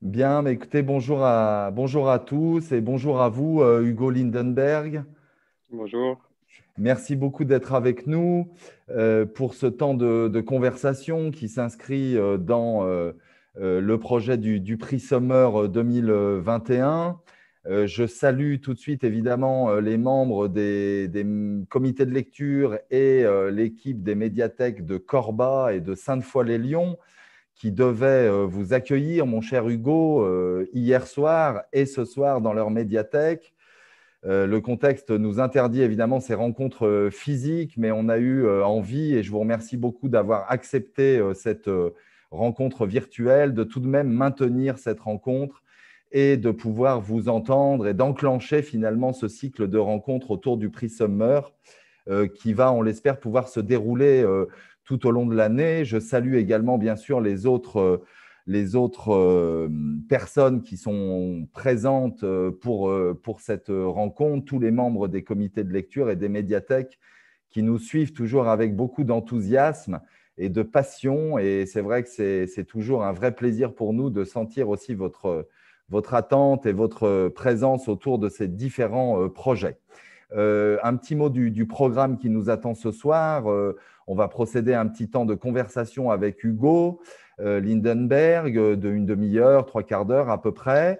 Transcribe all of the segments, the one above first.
Bien, mais écoutez, bonjour à tous et bonjour à vous, Hugo Lindenberg. Bonjour. Merci beaucoup d'être avec nous pour ce temps de conversation qui s'inscrit dans le projet du prix Summer 2021. Je salue tout de suite évidemment les membres des comités de lecture et l'équipe des médiathèques de Corba et de Sainte-Foy-les-Lyons qui devaient vous accueillir, mon cher Hugo, hier soir et ce soir dans leur médiathèque. Le contexte nous interdit évidemment ces rencontres physiques, mais on a eu envie, et je vous remercie beaucoup d'avoir accepté cette rencontre virtuelle, de tout de même maintenir cette rencontre et de pouvoir vous entendre et d'enclencher finalement ce cycle de rencontres autour du prix Summer qui va, on l'espère, pouvoir se dérouler tout au long de l'année. Je salue également, bien sûr, les autres personnes qui sont présentes pour cette rencontre, tous les membres des comités de lecture et des médiathèques qui nous suivent toujours avec beaucoup d'enthousiasme et de passion. Et c'est vrai que c'est toujours un vrai plaisir pour nous de sentir aussi votre attente et votre présence autour de ces différents projets. Un petit mot du programme qui nous attend ce soir. On va procéder à un petit temps de conversation avec Hugo Lindenberg d'une demi-heure, trois quarts d'heure à peu près.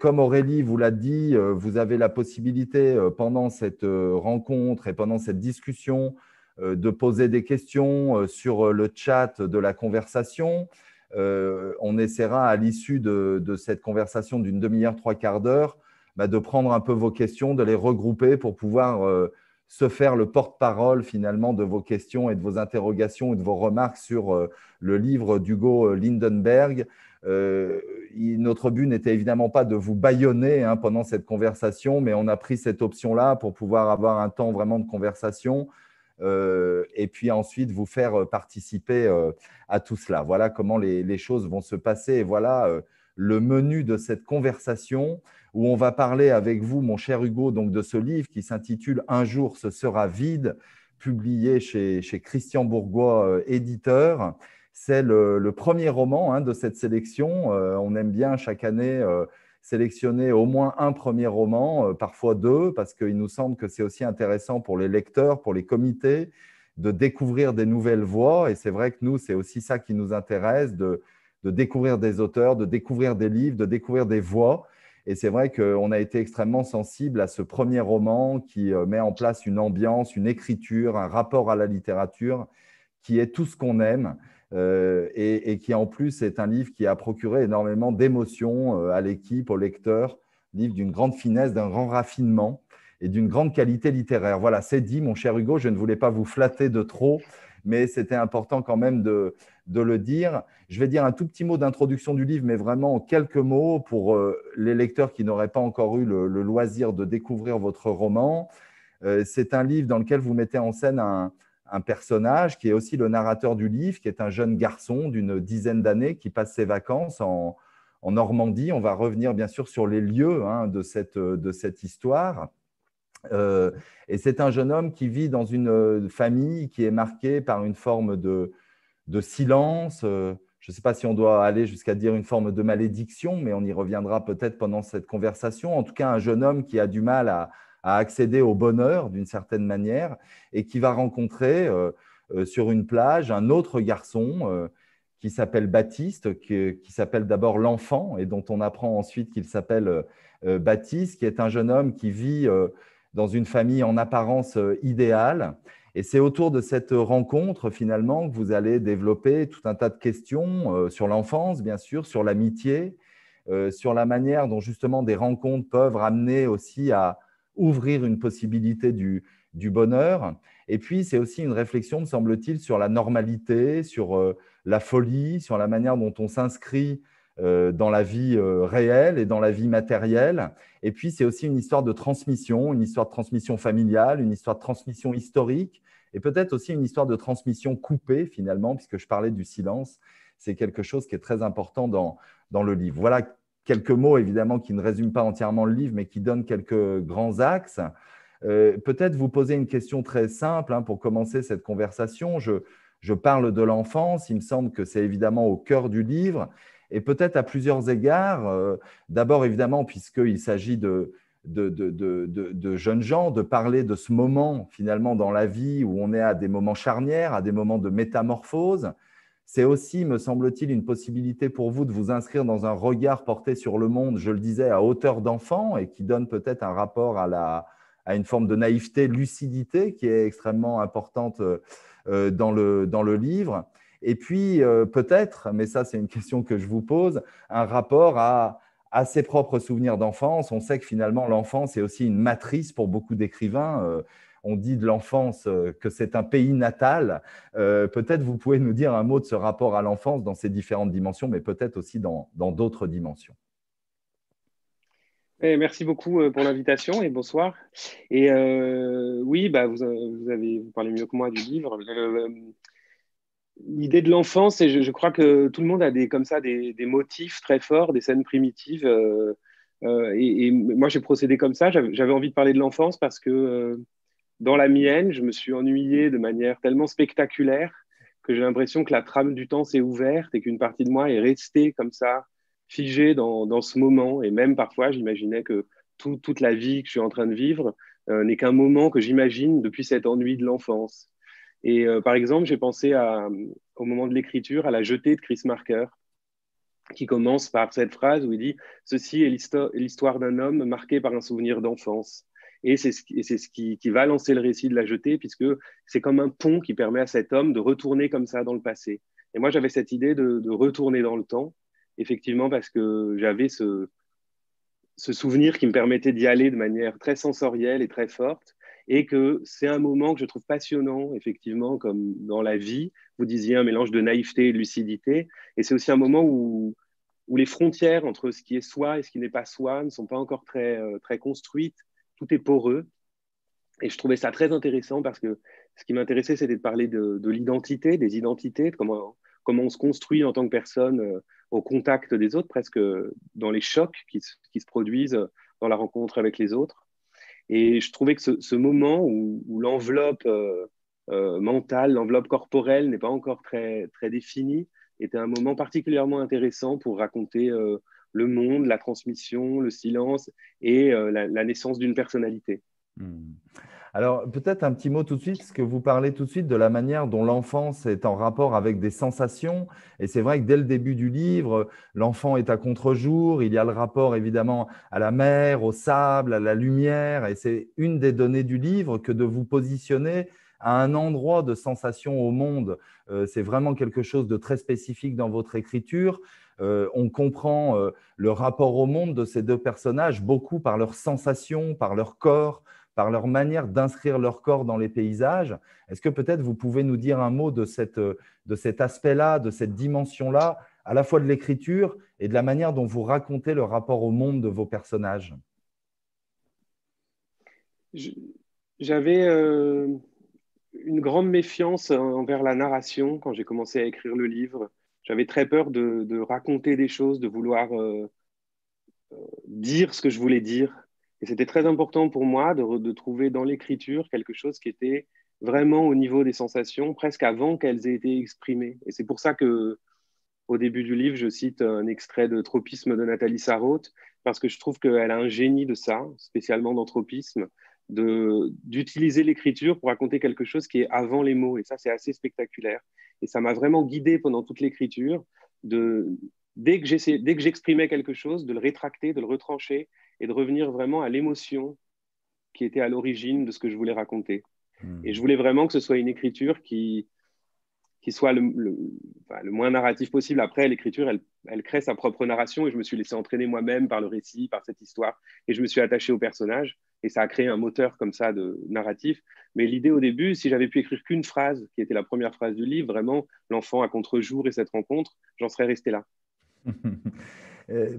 Comme Aurélie vous l'a dit, vous avez la possibilité pendant cette rencontre et pendant cette discussion de poser des questions sur le chat de la conversation. On essaiera à l'issue de cette conversation d'une demi-heure, trois quarts d'heure, de prendre un peu vos questions, de les regrouper pour pouvoir se faire le porte-parole finalement de vos questions et de vos interrogations et de vos remarques sur le livre d'Hugo Lindenberg. Notre but n'était évidemment pas de vous bâillonner pendant cette conversation, mais on a pris cette option-là pour pouvoir avoir un temps vraiment de conversation et puis ensuite vous faire participer à tout cela. Voilà comment les choses vont se passer et voilà le menu de cette conversation où on va parler avec vous, mon cher Hugo, donc de ce livre qui s'intitule Un jour ce sera vide, publié chez Christian Bourgois, éditeur. C'est le premier roman de cette sélection. On aime bien chaque année sélectionner au moins un premier roman, parfois deux, parce qu'il nous semble que c'est aussi intéressant pour les lecteurs, pour les comités, de découvrir des nouvelles voix. Et c'est vrai que nous, c'est aussi ça qui nous intéresse, de découvrir des auteurs, de découvrir des livres, de découvrir des voix. Et c'est vrai qu'on a été extrêmement sensible à ce premier roman qui met en place une ambiance, une écriture, un rapport à la littérature qui est tout ce qu'on aime et qui en plus est un livre qui a procuré énormément d'émotions à l'équipe, au lecteur, livre d'une grande finesse, d'un grand raffinement et d'une grande qualité littéraire. Voilà, c'est dit, mon cher Hugo, je ne voulais pas vous flatter de trop, mais c'était important quand même de le dire. Je vais dire un tout petit mot d'introduction du livre, mais vraiment quelques mots pour les lecteurs qui n'auraient pas encore eu le loisir de découvrir votre roman. C'est un livre dans lequel vous mettez en scène un personnage qui est aussi le narrateur du livre, qui est un jeune garçon d'une dizaine d'années qui passe ses vacances en Normandie. On va revenir bien sûr sur les lieux de cette histoire. Et c'est un jeune homme qui vit dans une famille qui est marquée par une forme de silence. Je ne sais pas si on doit aller jusqu'à dire une forme de malédiction, mais on y reviendra peut-être pendant cette conversation. En tout cas, un jeune homme qui a du mal à accéder au bonheur d'une certaine manière et qui va rencontrer sur une plage un autre garçon qui s'appelle Baptiste, qui s'appelle d'abord l'enfant et dont on apprend ensuite qu'il s'appelle Baptiste, qui est un jeune homme qui vit dans une famille en apparence idéale. Et c'est autour de cette rencontre, finalement, que vous allez développer tout un tas de questions sur l'enfance, bien sûr, sur l'amitié, sur la manière dont, justement, des rencontres peuvent ramener aussi à ouvrir une possibilité du bonheur. Et puis, c'est aussi une réflexion, me semble-t-il, sur la normalité, sur la folie, sur la manière dont on s'inscrit dans la vie réelle et dans la vie matérielle. Et puis, c'est aussi une histoire de transmission, une histoire de transmission familiale, une histoire de transmission historique, et peut-être aussi une histoire de transmission coupée, finalement, puisque je parlais du silence. C'est quelque chose qui est très important dans le livre. Voilà quelques mots, évidemment, qui ne résument pas entièrement le livre, mais qui donnent quelques grands axes. Peut-être vous poser une question très simple pour commencer cette conversation. Je parle de l'enfance, il me semble que c'est évidemment au cœur du livre. et peut-être à plusieurs égards. D'abord, évidemment, puisqu'il s'agit de jeunes gens, de parler de ce moment finalement dans la vie où on est à des moments charnières, à des moments de métamorphose. C'est aussi, me semble-t-il, une possibilité pour vous de vous inscrire dans un regard porté sur le monde, je le disais, à hauteur d'enfant et qui donne peut-être un rapport à une forme de naïveté, lucidité qui est extrêmement importante dans le livre. Et puis, peut-être, mais ça c'est une question que je vous pose, un rapport à ses propres souvenirs d'enfance. On sait que finalement, l'enfance est aussi une matrice pour beaucoup d'écrivains. On dit de l'enfance que c'est un pays natal. Peut-être vous pouvez nous dire un mot de ce rapport à l'enfance dans ces différentes dimensions, mais peut-être aussi dans d'autres dimensions. Merci beaucoup pour l'invitation et bonsoir. Et oui, bah, vous parlez mieux que moi du livre. L'idée de l'enfance, et je crois que tout le monde a comme ça des motifs très forts, des scènes primitives. Et moi, j'ai procédé comme ça. J'avais envie de parler de l'enfance parce que dans la mienne, je me suis ennuyé de manière tellement spectaculaire que j'ai l'impression que la trame du temps s'est ouverte et qu'une partie de moi est restée comme ça, figée dans ce moment. Et même parfois, j'imaginais que toute la vie que je suis en train de vivre n'est qu'un moment que j'imagine depuis cet ennui de l'enfance. Et par exemple, j'ai pensé au moment de l'écriture à La Jetée de Chris Marker, qui commence par cette phrase où il dit « Ceci est l'histoire d'un homme marqué par un souvenir d'enfance ». Et c'est ce qui va lancer le récit de La Jetée, puisque c'est comme un pont qui permet à cet homme de retourner comme ça dans le passé. Et moi, j'avais cette idée de retourner dans le temps, effectivement, parce que j'avais ce souvenir qui me permettait d'y aller de manière très sensorielle et très forte, et que c'est un moment que je trouve passionnant, effectivement, comme dans la vie. Vous disiez un mélange de naïveté et de lucidité, et c'est aussi un moment où les frontières entre ce qui est soi et ce qui n'est pas soi ne sont pas encore très construites, tout est poreux. Et je trouvais ça très intéressant parce que ce qui m'intéressait, c'était de parler de l'identité, des identités, de comment on se construit en tant que personne au contact des autres, presque dans les chocs qui se produisent dans la rencontre avec les autres. Et je trouvais que ce moment où l'enveloppe mentale, l'enveloppe corporelle n'est pas encore très définie, était un moment particulièrement intéressant pour raconter le monde, la transmission, le silence et la naissance d'une personnalité. Hmm. Alors, peut-être un petit mot tout de suite, parce que vous parlez tout de suite de la manière dont l'enfance est en rapport avec des sensations. Et c'est vrai que dès le début du livre, l'enfant est à contre-jour. Il y a le rapport évidemment à la mer, au sable, à la lumière. Et c'est une des données du livre que de vous positionner à un endroit de sensation au monde. C'est vraiment quelque chose de très spécifique dans votre écriture. On comprend le rapport au monde de ces deux personnages, beaucoup par leurs sensations, par leur corps, par leur manière d'inscrire leur corps dans les paysages. Est-ce que peut-être vous pouvez nous dire un mot de cet aspect-là, de cette dimension-là, à la fois de l'écriture et de la manière dont vous racontez le rapport au monde de vos personnages? J'avais une grande méfiance envers la narration quand j'ai commencé à écrire le livre. J'avais très peur de raconter des choses, de vouloir dire ce que je voulais dire. Et c'était très important pour moi de trouver dans l'écriture quelque chose qui était vraiment au niveau des sensations, presque avant qu'elles aient été exprimées. Et c'est pour ça que, au début du livre, je cite un extrait de Tropisme de Nathalie Sarraute, parce que je trouve qu'elle a un génie de ça, spécialement dans Tropisme, d'utiliser l'écriture pour raconter quelque chose qui est avant les mots. Et ça, c'est assez spectaculaire. Et ça m'a vraiment guidé pendant toute l'écriture, dès que j'exprimais quelque chose, de le rétracter, de le retrancher et de revenir vraiment à l'émotion qui était à l'origine de ce que je voulais raconter. Et je voulais vraiment que ce soit une écriture qui soit le moins narratif possible. Après, l'écriture, elle crée sa propre narration et je me suis laissé entraîner moi-même par le récit, par cette histoire. Et je me suis attaché au personnage et ça a créé un moteur comme ça de narratif. Mais l'idée au début, si j'avais pu écrire qu'une phrase, qui était la première phrase du livre, vraiment l'enfant à contre-jour et cette rencontre, j'en serais resté là.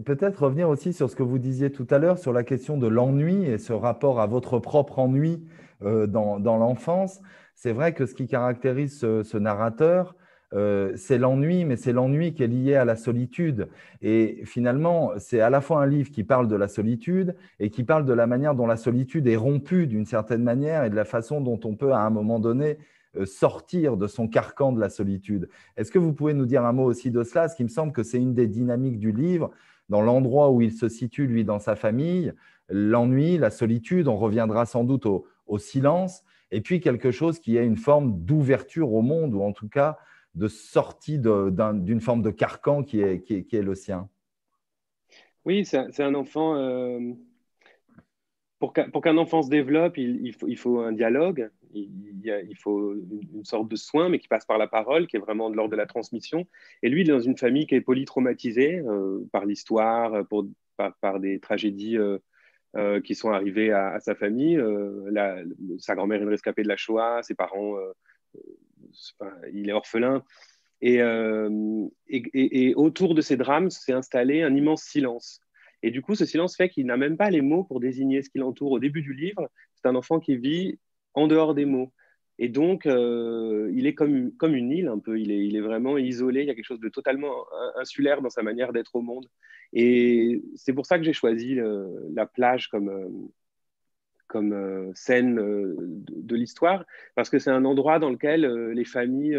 Peut-être revenir aussi sur ce que vous disiez tout à l'heure, sur la question de l'ennui et ce rapport à votre propre ennui dans l'enfance. C'est vrai que ce qui caractérise ce narrateur, c'est l'ennui, mais c'est l'ennui qui est lié à la solitude. Et finalement, c'est à la fois un livre qui parle de la solitude et qui parle de la manière dont la solitude est rompue d'une certaine manière et de la façon dont on peut, à un moment donné, sortir de son carcan de la solitude. Est-ce que vous pouvez nous dire un mot aussi de cela? Parce qu'il me semble que c'est une des dynamiques du livre, dans l'endroit où il se situe, lui, dans sa famille, l'ennui, la solitude, on reviendra sans doute au silence, et puis quelque chose qui est une forme d'ouverture au monde, ou en tout cas de sortie d'une forme de carcan qui est le sien. Oui, c'est un enfant. Pour qu'un enfant se développe, il faut un dialogue, il faut une sorte de soin, mais qui passe par la parole, qui est vraiment de l'ordre de la transmission. Et lui, il est dans une famille qui est polytraumatisée par l'histoire, par des tragédies qui sont arrivées à sa famille. Sa grand-mère est une rescapée de la Shoah, ses parents, il est orphelin. Et autour de ces drames s'est installé un immense silence. Et du coup, ce silence fait qu'il n'a même pas les mots pour désigner ce qui l'entoure. Au début du livre, c'est un enfant qui vit en dehors des mots. Et donc, il est comme une île un peu. Il est vraiment isolé. Il y a quelque chose de totalement insulaire dans sa manière d'être au monde. Et c'est pour ça que j'ai choisi la plage comme scène de l'histoire, parce que c'est un endroit dans lequel les familles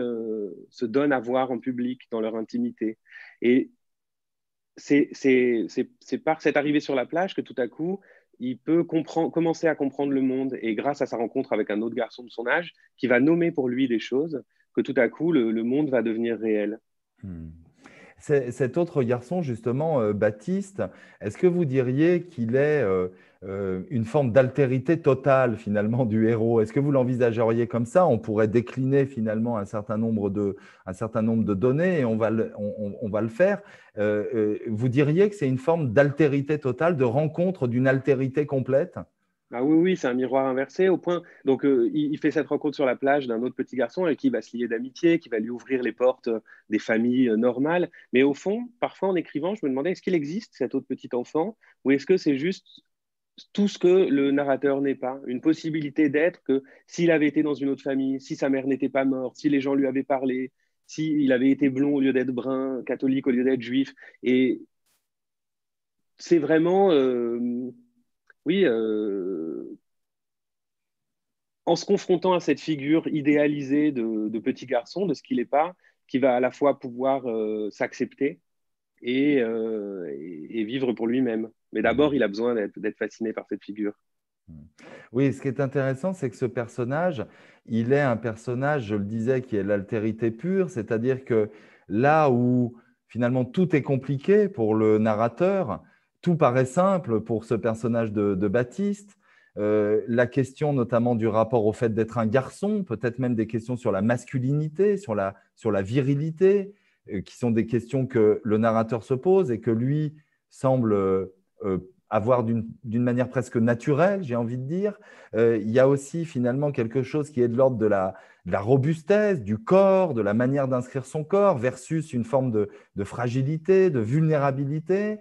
se donnent à voir en public, dans leur intimité. Et c'est par cette arrivée sur la plage que tout à coup, il peut commencer à comprendre le monde, et grâce à sa rencontre avec un autre garçon de son âge, qui va nommer pour lui des choses, que tout à coup, le monde va devenir réel. Cet autre garçon, justement, Baptiste, est-ce que vous diriez qu'il est une forme d'altérité totale, finalement, du héros? Est-ce que vous l'envisageriez comme ça? On pourrait décliner, finalement, un certain nombre de données et on va le faire. Vous diriez que c'est une forme d'altérité totale, de rencontre d'une altérité complète? Ah oui, oui, c'est un miroir inversé au point. Donc, il fait cette rencontre sur la plage d'un autre petit garçon avec qui il va se lier d'amitié, qui va lui ouvrir les portes des familles normales. Mais au fond, parfois en écrivant, je me demandais est-ce qu'il existe cet autre petit enfant ou est-ce que c'est juste tout ce que le narrateur n'est pas, une possibilité d'être que s'il avait été dans une autre famille, si sa mère n'était pas morte, si les gens lui avaient parlé, s'il avait été blond au lieu d'être brun, catholique au lieu d'être juif. Et c'est vraiment, oui, en se confrontant à cette figure idéalisée de petit garçon, de ce qu'il n'est pas, qui va à la fois pouvoir s'accepter et vivre pour lui-même. Mais d'abord, il a besoin d'être fasciné par cette figure. Oui, ce qui est intéressant, c'est que ce personnage, il est un personnage, je le disais, qui est l'altérité pure, c'est-à-dire que là où finalement tout est compliqué pour le narrateur, tout paraît simple pour ce personnage de Baptiste. La question notamment du rapport au fait d'être un garçon, peut-être même des questions sur la masculinité, sur la virilité, qui sont des questions que le narrateur se pose et que lui semble avoir d'une manière presque naturelle, j'ai envie de dire. Il y a aussi finalement quelque chose qui est de l'ordre de la robustesse, du corps, de la manière d'inscrire son corps, versus une forme de fragilité, de vulnérabilité.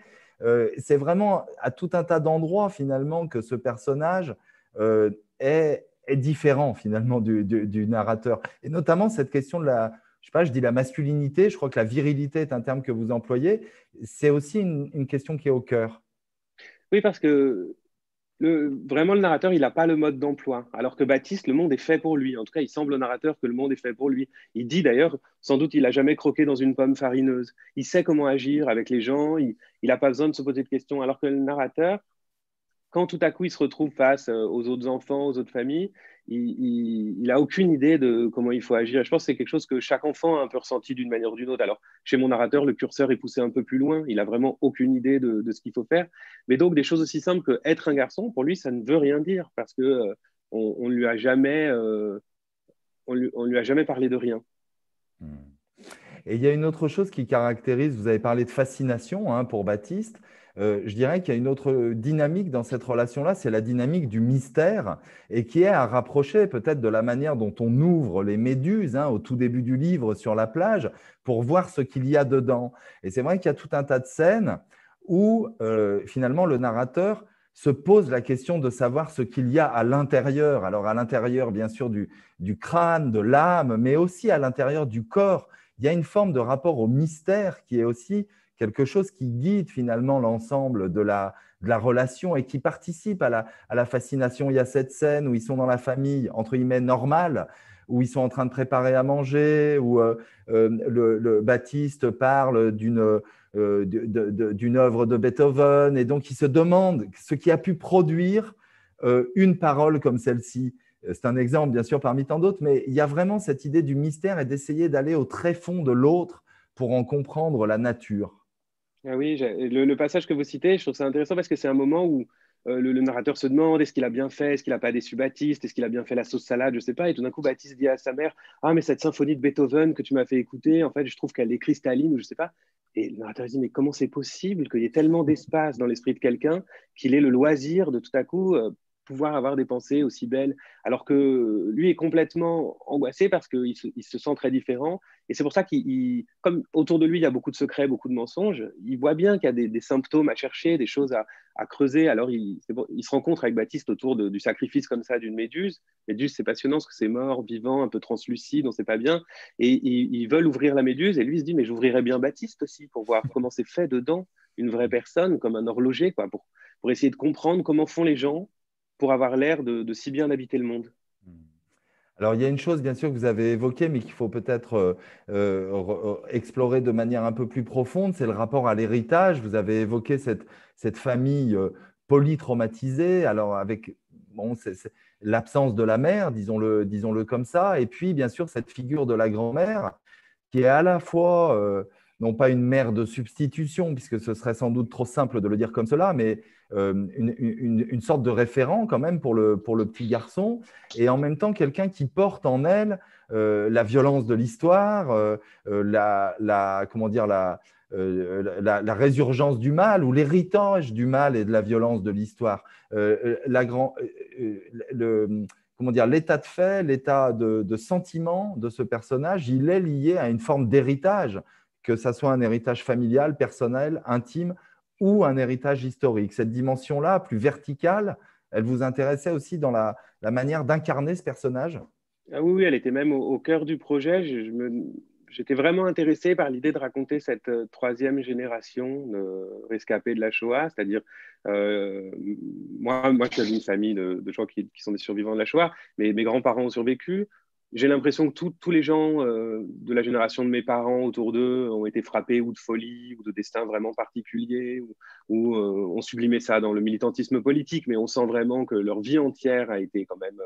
C'est vraiment à tout un tas d'endroits finalement que ce personnage est différent finalement du narrateur. Et notamment cette question de je sais pas, je dis la masculinité, je crois que la virilité est un terme que vous employez, c'est aussi une question qui est au cœur. Oui, parce que vraiment, le narrateur, il n'a pas le mode d'emploi. Alors que Baptiste, le monde est fait pour lui. En tout cas, il semble au narrateur que le monde est fait pour lui. Il dit d'ailleurs, sans doute, il n'a jamais croqué dans une pomme farineuse. Il sait comment agir avec les gens. Il n'a pas besoin de se poser de questions. Alors que le narrateur, quand tout à coup il se retrouve face aux autres enfants, aux autres familles, il a aucune idée de comment il faut agir. Et je pense que c'est quelque chose que chaque enfant a un peu ressenti d'une manière ou d'une autre. Alors, chez mon narrateur, le curseur est poussé un peu plus loin. Il a vraiment aucune idée de ce qu'il faut faire. Mais donc, des choses aussi simples que être un garçon, pour lui, ça ne veut rien dire parce que on lui a jamais, on lui a jamais parlé de rien. Et il y a une autre chose qui caractérise, vous avez parlé de fascination pour Baptiste, je dirais qu'il y a une autre dynamique dans cette relation-là, c'est la dynamique du mystère et qui est à rapprocher peut-être de la manière dont on ouvre les méduses au tout début du livre sur la plage pour voir ce qu'il y a dedans. Et c'est vrai qu'il y a tout un tas de scènes où finalement le narrateur se pose la question de savoir ce qu'il y a à l'intérieur. Alors à l'intérieur, bien sûr, du crâne, de l'âme, mais aussi à l'intérieur du corps. Il y a une forme de rapport au mystère qui est aussi quelque chose qui guide finalement l'ensemble de la relation et qui participe à la fascination. Il y a cette scène où ils sont dans la famille, entre guillemets, normale, où ils sont en train de préparer à manger, où le Baptiste parle d'une œuvre de Beethoven, et donc il se demande ce qui a pu produire une parole comme celle-ci. C'est un exemple, bien sûr, parmi tant d'autres, mais il y a vraiment cette idée du mystère et d'essayer d'aller au tréfonds de l'autre pour en comprendre la nature. Ah oui, le passage que vous citez, je trouve ça intéressant parce que c'est un moment où le narrateur se demande est-ce qu'il a bien fait, est-ce qu'il n'a pas déçu Baptiste, est-ce qu'il a bien fait la sauce salade, je ne sais pas. Et tout d'un coup, Baptiste dit à sa mère ah, mais cette symphonie de Beethoven que tu m'as fait écouter, en fait, je trouve qu'elle est cristalline ou je ne sais pas. Et le narrateur dit mais comment c'est possible qu'il y ait tellement d'espace dans l'esprit de quelqu'un qu'il ait le loisir de tout à coup pouvoir avoir des pensées aussi belles, alors que lui est complètement angoissé parce qu'il se sent très différent. Et c'est pour ça comme autour de lui, il y a beaucoup de secrets, beaucoup de mensonges, il voit bien qu'il y a des symptômes à chercher, des choses à creuser. Alors, il se rencontre avec Baptiste autour du sacrifice comme ça d'une méduse. Méduse, c'est passionnant parce que c'est mort, vivant, un peu translucide, on ne sait pas bien. Et ils veulent ouvrir la méduse et lui il se dit, mais j'ouvrirais bien Baptiste aussi pour voir comment c'est fait dedans, une vraie personne, comme un horloger, quoi, pour essayer de comprendre comment font les gens pour avoir l'air de si bien habiter le monde. Alors, il y a une chose, bien sûr, que vous avez évoquée, mais qu'il faut peut-être explorer de manière un peu plus profonde, c'est le rapport à l'héritage. Vous avez évoqué cette famille polytraumatisée, alors avec bon, l'absence de la mère, disons-le comme ça, et puis, bien sûr, cette figure de la grand-mère qui est à la fois, non pas une mère de substitution, puisque ce serait sans doute trop simple de le dire comme cela, mais une sorte de référent quand même pour le petit garçon, et en même temps quelqu'un qui porte en elle la violence de l'histoire, comment dire, la résurgence du mal ou l'héritage du mal et de la violence de l'histoire. Le, comment dire, l'état de fait, l'état de sentiment de ce personnage, il est lié à une forme d'héritage, que ça soit un héritage familial, personnel, intime ou un héritage historique. Cette dimension-là, plus verticale, elle vous intéressait aussi dans la manière d'incarner ce personnage? Ah oui, oui, elle était même au cœur du projet. J'étais vraiment intéressé par l'idée de raconter cette troisième génération de rescapés de la Shoah, c'est-à-dire euh, moi, je suis d'une famille de gens qui sont des survivants de la Shoah, mais mes grands-parents ont survécu. J'ai l'impression que tous les gens de la génération de mes parents autour d'eux ont été frappés ou de folie ou de destin vraiment particulier ou ont sublimé ça dans le militantisme politique, mais on sent vraiment que leur vie entière a été quand même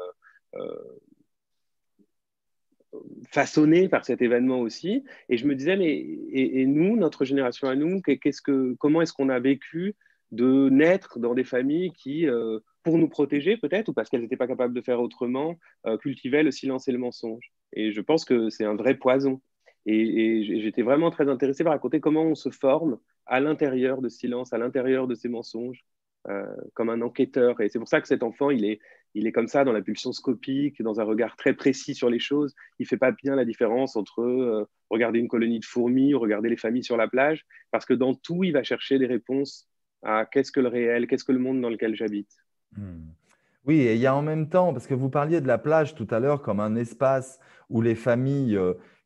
façonné par cet événement aussi. Et je me disais, mais et nous, notre génération à nous, comment est-ce qu'on a vécu de naître dans des familles qui, pour nous protéger peut-être, ou parce qu'elles n'étaient pas capables de faire autrement, cultivaient le silence et le mensonge. Et je pense que c'est un vrai poison. Et j'étais vraiment très intéressé par raconter comment on se forme à l'intérieur de ce silence, à l'intérieur de ces mensonges, comme un enquêteur. Et c'est pour ça que cet enfant, il est comme ça dans la pulsion scopique, dans un regard très précis sur les choses. Il ne fait pas bien la différence entre regarder une colonie de fourmis ou regarder les familles sur la plage, parce que dans tout, il va chercher des réponses à qu'est-ce que le réel, qu'est-ce que le monde dans lequel j'habite. Hmm. Oui, et il y a en même temps, parce que vous parliez de la plage tout à l'heure comme un espace où les familles,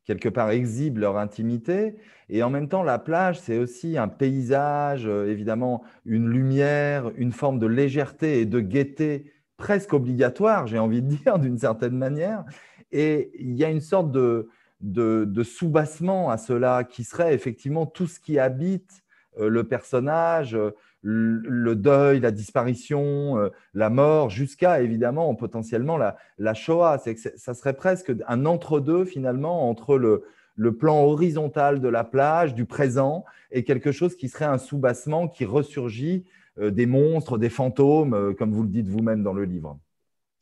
quelque part, exhibent leur intimité, et en même temps, la plage, c'est aussi un paysage, évidemment, une lumière, une forme de légèreté et de gaieté presque obligatoire, j'ai envie de dire, d'une certaine manière. Et il y a une sorte de soubassement à cela qui serait effectivement tout ce qui habite le personnage, le deuil, la disparition, la mort, jusqu'à évidemment potentiellement la Shoah. Ça serait presque un entre-deux finalement entre le plan horizontal de la plage, du présent, et quelque chose qui serait un soubassement qui ressurgit des monstres, des fantômes, comme vous le dites vous-même dans le livre.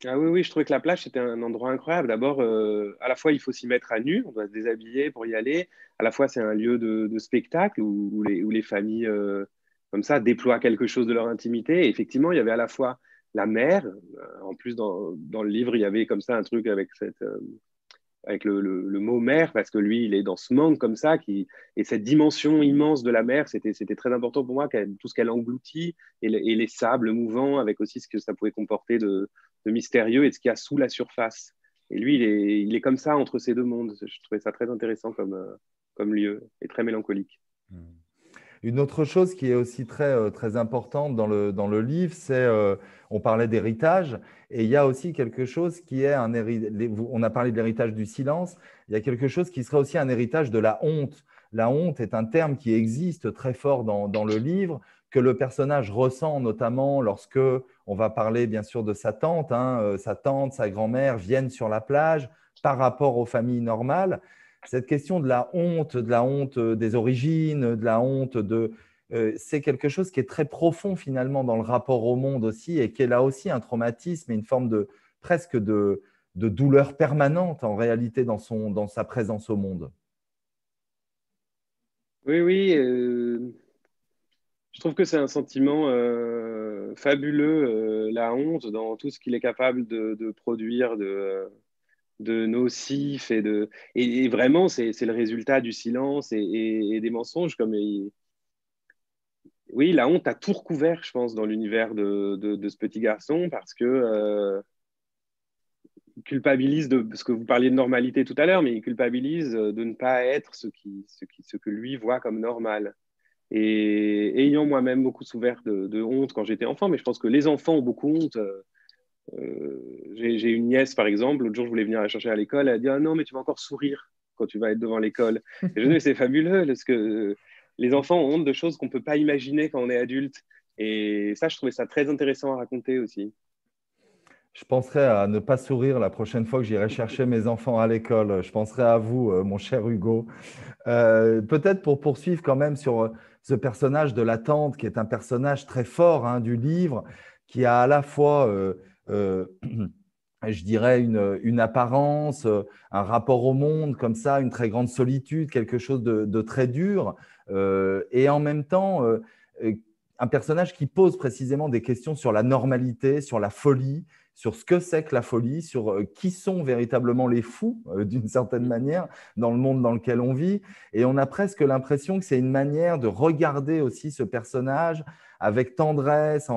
Ah oui, oui, je trouvais que la plage, c'était un endroit incroyable. D'abord, à la fois, il faut s'y mettre à nu, on doit se déshabiller pour y aller. À la fois, c'est un lieu de spectacle où les familles, comme ça, déploient quelque chose de leur intimité. Et effectivement, il y avait à la fois la mer. En plus, dans le livre, il y avait comme ça un truc avec le mot mer, parce que lui, il est dans ce monde comme ça, et cette dimension immense de la mer, c'était très important pour moi, tout ce qu'elle engloutit, et les sables mouvants, avec aussi ce que ça pouvait comporter de mystérieux et de ce qu'il y a sous la surface. Et lui, il est comme ça entre ces deux mondes. Je trouvais ça très intéressant comme lieu, et très mélancolique. Une autre chose qui est aussi très importante dans le livre, on parlait d'héritage, et il y a aussi quelque chose qui est on a parlé de l'héritage du silence, il y a quelque chose qui serait aussi un héritage de la honte. La honte est un terme qui existe très fort dans le livre, que le personnage ressent notamment lorsque on va parler bien sûr de sa tante, hein, sa tante, sa grand-mère viennent sur la plage par rapport aux familles normales. Cette question de la honte des origines, de la honte c'est quelque chose qui est très profond finalement dans le rapport au monde aussi et qui est là aussi un traumatisme et une forme presque de douleur permanente en réalité dans sa présence au monde. Oui, oui. Je trouve que c'est un sentiment fabuleux, la honte, dans tout ce qu'il est capable de produire de nocif et vraiment, c'est le résultat du silence et des mensonges. Oui, la honte a tout recouvert, je pense, dans l'univers de ce petit garçon parce que il culpabilise de ce que vous parliez de normalité tout à l'heure, mais il culpabilise de ne pas être ce que lui voit comme normal. Et ayant moi-même beaucoup souffert de honte quand j'étais enfant, mais je pense que les enfants ont beaucoup honte. J'ai une nièce, par exemple, l'autre jour, je voulais venir la chercher à l'école, elle a dit: ah non, mais tu vas encore sourire quand tu vas être devant l'école. Et je dis: c'est fabuleux, parce que les enfants ont honte de choses qu'on ne peut pas imaginer quand on est adulte. Et ça, je trouvais ça très intéressant à raconter aussi. Je penserai à ne pas sourire la prochaine fois que j'irai chercher mes enfants à l'école. Je penserai à vous, mon cher Hugo. Peut-être pour poursuivre quand même sur ce personnage de la tante, qui est un personnage très fort hein, du livre, qui a à la fois, je dirais, une apparence, un rapport au monde comme ça, une très grande solitude, quelque chose de très dur, et en même temps, euh, un personnage qui pose précisément des questions sur la normalité, sur la folie, sur ce que c'est que la folie, sur qui sont véritablement les fous, d'une certaine manière, dans le monde dans lequel on vit. Et on a presque l'impression que c'est une manière de regarder aussi ce personnage avec tendresse,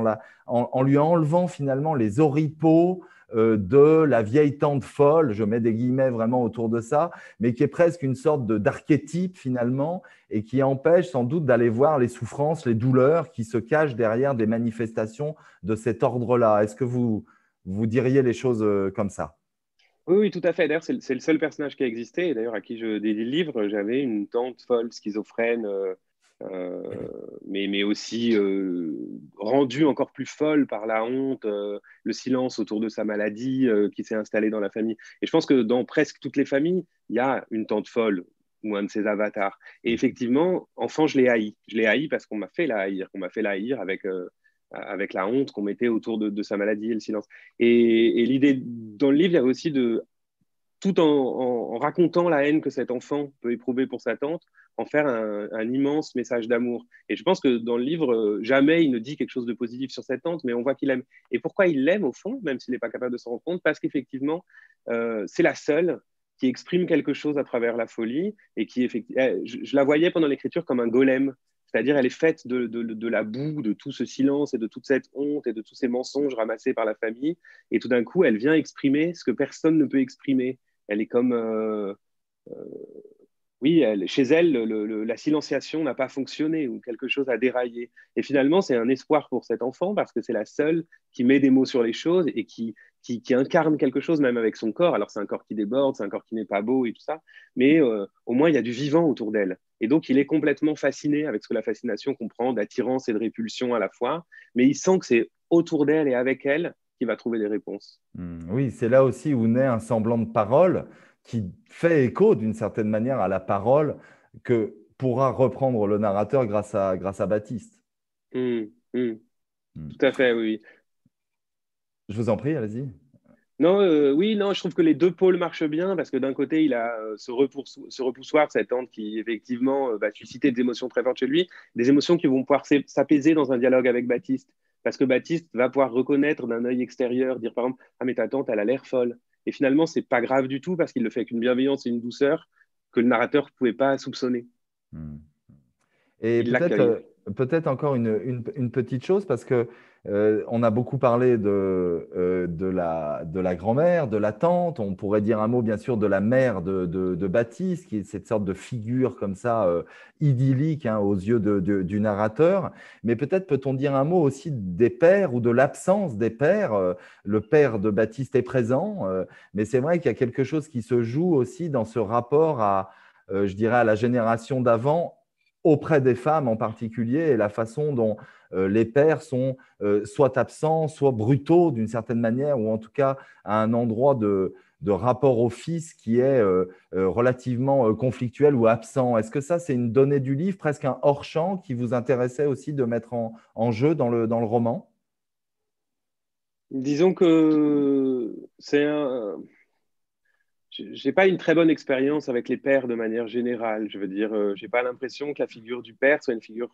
en lui enlevant finalement les oripeaux de la vieille tante folle, je mets des guillemets vraiment autour de ça, mais qui est presque une sorte d'archétype finalement, et qui empêche sans doute d'aller voir les souffrances, les douleurs qui se cachent derrière des manifestations de cet ordre-là. Est-ce que vous diriez les choses comme ça? Oui, oui, tout à fait. D'ailleurs, c'est le seul personnage qui a existé. Et d'ailleurs, à qui je dédie le livre, j'avais une tante folle, schizophrène, euh, mais aussi rendue encore plus folle par la honte, le silence autour de sa maladie qui s'est installé dans la famille. Et je pense que dans presque toutes les familles, il y a une tante folle ou un de ses avatars. Et effectivement, enfant, je l'ai haï. Je l'ai haï parce qu'on m'a fait la haïr, qu'on m'a fait la haïr avec la honte qu'on mettait autour de sa maladie et le silence. Et l'idée dans le livre, il y avait aussi tout en racontant la haine que cet enfant peut éprouver pour sa tante, en faire un immense message d'amour. Et je pense que dans le livre, jamais il ne dit quelque chose de positif sur cette tante, mais on voit qu'il aime. Et pourquoi il l'aime au fond, même s'il n'est pas capable de se rendre compte? Parce qu'effectivement, c'est la seule qui exprime quelque chose à travers la folie et qui, effectivement, je la voyais pendant l'écriture comme un golem. C'est-à-dire, elle est faite de la boue, de tout ce silence et de toute cette honte et de tous ces mensonges ramassés par la famille. Et tout d'un coup, elle vient exprimer ce que personne ne peut exprimer. Elle est comme, oui, chez elle, la silenciation n'a pas fonctionné ou quelque chose a déraillé. Et finalement, c'est un espoir pour cet enfant parce que c'est la seule qui met des mots sur les choses et qui incarne quelque chose même avec son corps. Alors c'est un corps qui déborde, c'est un corps qui n'est pas beau et tout ça, mais au moins il y a du vivant autour d'elle. Et donc il est complètement fasciné avec ce que la fascination comprend d'attirance et de répulsion à la fois, mais il sent que c'est autour d'elle et avec elle qu'il va trouver des réponses. Oui, c'est là aussi où naît un semblant de parole qui fait écho d'une certaine manière à la parole que pourra reprendre le narrateur grâce à Baptiste. Hum, hum. Hmm. Tout à fait, oui. Je vous en prie, allez-y. Non, oui, non, je trouve que les deux pôles marchent bien parce que d'un côté, il a ce repoussoir, cette tante qui effectivement va susciter des émotions très fortes chez lui, des émotions qui vont pouvoir s'apaiser dans un dialogue avec Baptiste. Parce que Baptiste va pouvoir reconnaître d'un œil extérieur, dire par exemple: ah, mais ta tante, elle a l'air folle. Et finalement, c'est pas grave du tout parce qu'il le fait avec une bienveillance et une douceur que le narrateur ne pouvait pas soupçonner. Hmm. Et Il l'accueille. peut-être encore une petite chose, parce que On a beaucoup parlé de la grand-mère, de la tante. On pourrait dire un mot, bien sûr, de la mère de Baptiste, qui est cette sorte de figure comme ça, idyllique, hein, aux yeux du narrateur. Mais peut-être peut-on dire un mot aussi des pères ou de l'absence des pères. Le père de Baptiste est présent, mais c'est vrai qu'il y a quelque chose qui se joue aussi dans ce rapport à, je dirais, à la génération d'avant, auprès des femmes en particulier, et la façon dont les pères sont soit absents, soit brutaux d'une certaine manière, ou en tout cas à un endroit de rapport au fils qui est relativement conflictuel ou absent. Est-ce que ça, c'est une donnée du livre, presque un hors-champ qui vous intéressait aussi de mettre en jeu dans le roman? Disons que j'ai pas une très bonne expérience avec les pères de manière générale. Je veux dire, j'ai pas l'impression que la figure du père soit une figure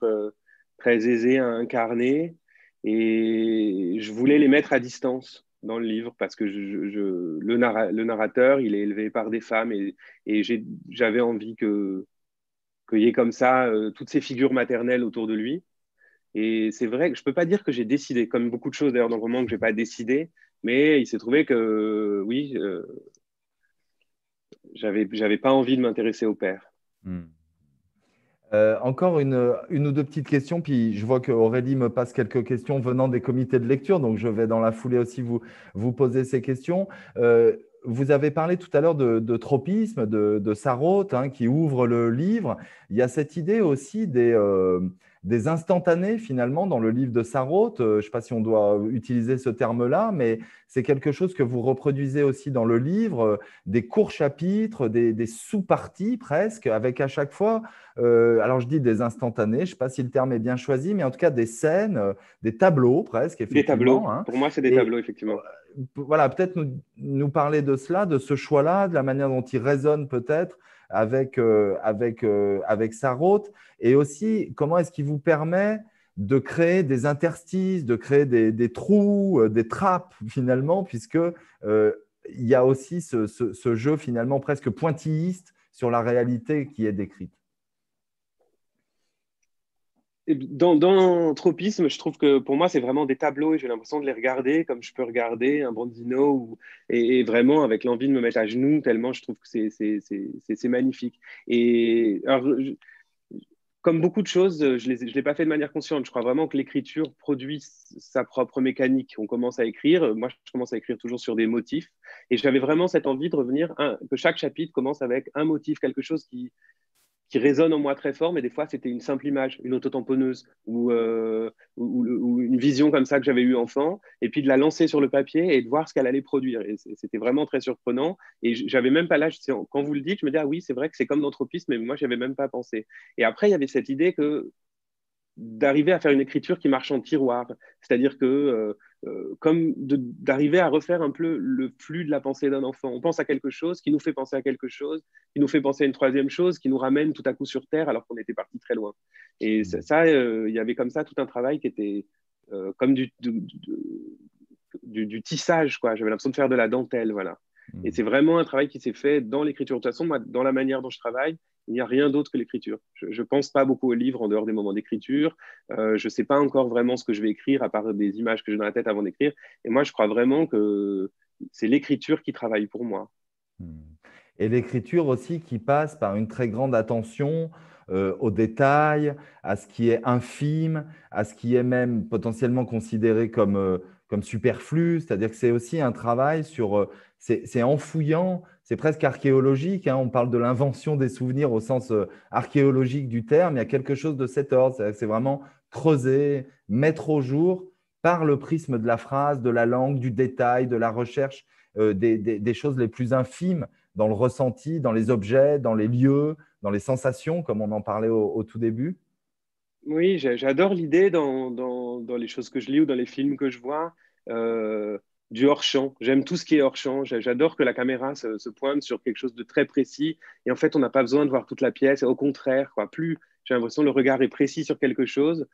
très aisée à incarner. Et je voulais les mettre à distance dans le livre parce que le narrateur, il est élevé par des femmes et j'avais envie qu'il y ait comme ça toutes ces figures maternelles autour de lui. Et c'est vrai que je peux pas dire que j'ai décidé, comme beaucoup de choses d'ailleurs dans le roman que j'ai pas décidé, mais il s'est trouvé que oui, j'avais pas envie de m'intéresser au père. Hmm. Encore une ou deux petites questions, puis je vois qu'Aurélie me passe quelques questions venant des comités de lecture, donc je vais dans la foulée aussi vous poser ces questions. Vous avez parlé tout à l'heure de tropisme, de Sarraute, hein, qui ouvre le livre. Il y a cette idée aussi des instantanés, finalement, dans le livre de Sarraute. Je ne sais pas si on doit utiliser ce terme-là, mais c'est quelque chose que vous reproduisez aussi dans le livre, des courts chapitres, des sous-parties presque, avec à chaque fois alors je dis des instantanés, je ne sais pas si le terme est bien choisi, mais en tout cas des scènes, des tableaux presque, Des tableaux, effectivement, hein. pour moi, c'est des Et tableaux, effectivement. voilà, peut-être nous parler de cela, de ce choix-là, de la manière dont il résonne peut-être avec Sarraute, et aussi comment est-ce qu'il vous permet de créer des interstices, de créer des trous, des trappes finalement, puisque il y a aussi ce jeu finalement presque pointilliste sur la réalité qui est décrite. Et dans Tropisme, je trouve que pour moi, c'est vraiment des tableaux et j'ai l'impression de les regarder comme je peux regarder un Bandino et vraiment avec l'envie de me mettre à genoux, tellement je trouve que c'est magnifique. Et alors, comme beaucoup de choses, je ne l'ai pas fait de manière consciente. Je crois vraiment que l'écriture produit sa propre mécanique. On commence à écrire. Moi, je commence à écrire toujours sur des motifs. Et j'avais vraiment cette envie de revenir, que chaque chapitre commence avec un motif, quelque chose qui résonne en moi très fort, mais des fois, c'était une simple image, une autotamponneuse ou une vision comme ça que j'avais eue enfant, et puis de la lancer sur le papier et de voir ce qu'elle allait produire. Et c'était vraiment très surprenant. Et j'avais même pas l'âge, quand vous le dites, je me dis, ah oui, c'est vrai que c'est comme l'anthropisme, mais moi, j'avais même pas pensé. Et après, il y avait cette idée que d'arriver à faire une écriture qui marche en tiroir, c'est-à-dire que comme d'arriver à refaire un peu le flux de la pensée d'un enfant. On pense à quelque chose qui nous fait penser à quelque chose, qui nous fait penser à une troisième chose, qui nous ramène tout à coup sur Terre alors qu'on était parti très loin. Et ça, il y avait comme ça tout un travail qui était comme du tissage, quoi. J'avais l'impression de faire de la dentelle, voilà. Et c'est vraiment un travail qui s'est fait dans l'écriture. De toute façon, moi, dans la manière dont je travaille, il n'y a rien d'autre que l'écriture. Je ne pense pas beaucoup au livre en dehors des moments d'écriture. Je ne sais pas encore vraiment ce que je vais écrire, à part des images que j'ai dans la tête avant d'écrire. Et moi, je crois vraiment que c'est l'écriture qui travaille pour moi. Et l'écriture aussi qui passe par une très grande attention aux détails, à ce qui est infime, à ce qui est même potentiellement considéré comme superflu. C'est-à-dire que c'est aussi un travail sur... c'est en fouillant, c'est presque archéologique, hein. On parle de l'invention des souvenirs au sens archéologique du terme. Il y a quelque chose de cet ordre. C'est vraiment creuser, mettre au jour par le prisme de la phrase, de la langue, du détail, de la recherche, des choses les plus infimes dans le ressenti, dans les objets, dans les lieux, dans les sensations, comme on en parlait au tout début. Oui, j'adore l'idée dans les choses que je lis ou dans les films que je vois euh, du hors-champ. J'aime tout ce qui est hors-champ. J'adore que la caméra se pointe sur quelque chose de très précis. Et en fait, on n'a pas besoin de voir toute la pièce. Et au contraire, quoi, plus j'ai l'impression que le regard est précis sur quelque chose,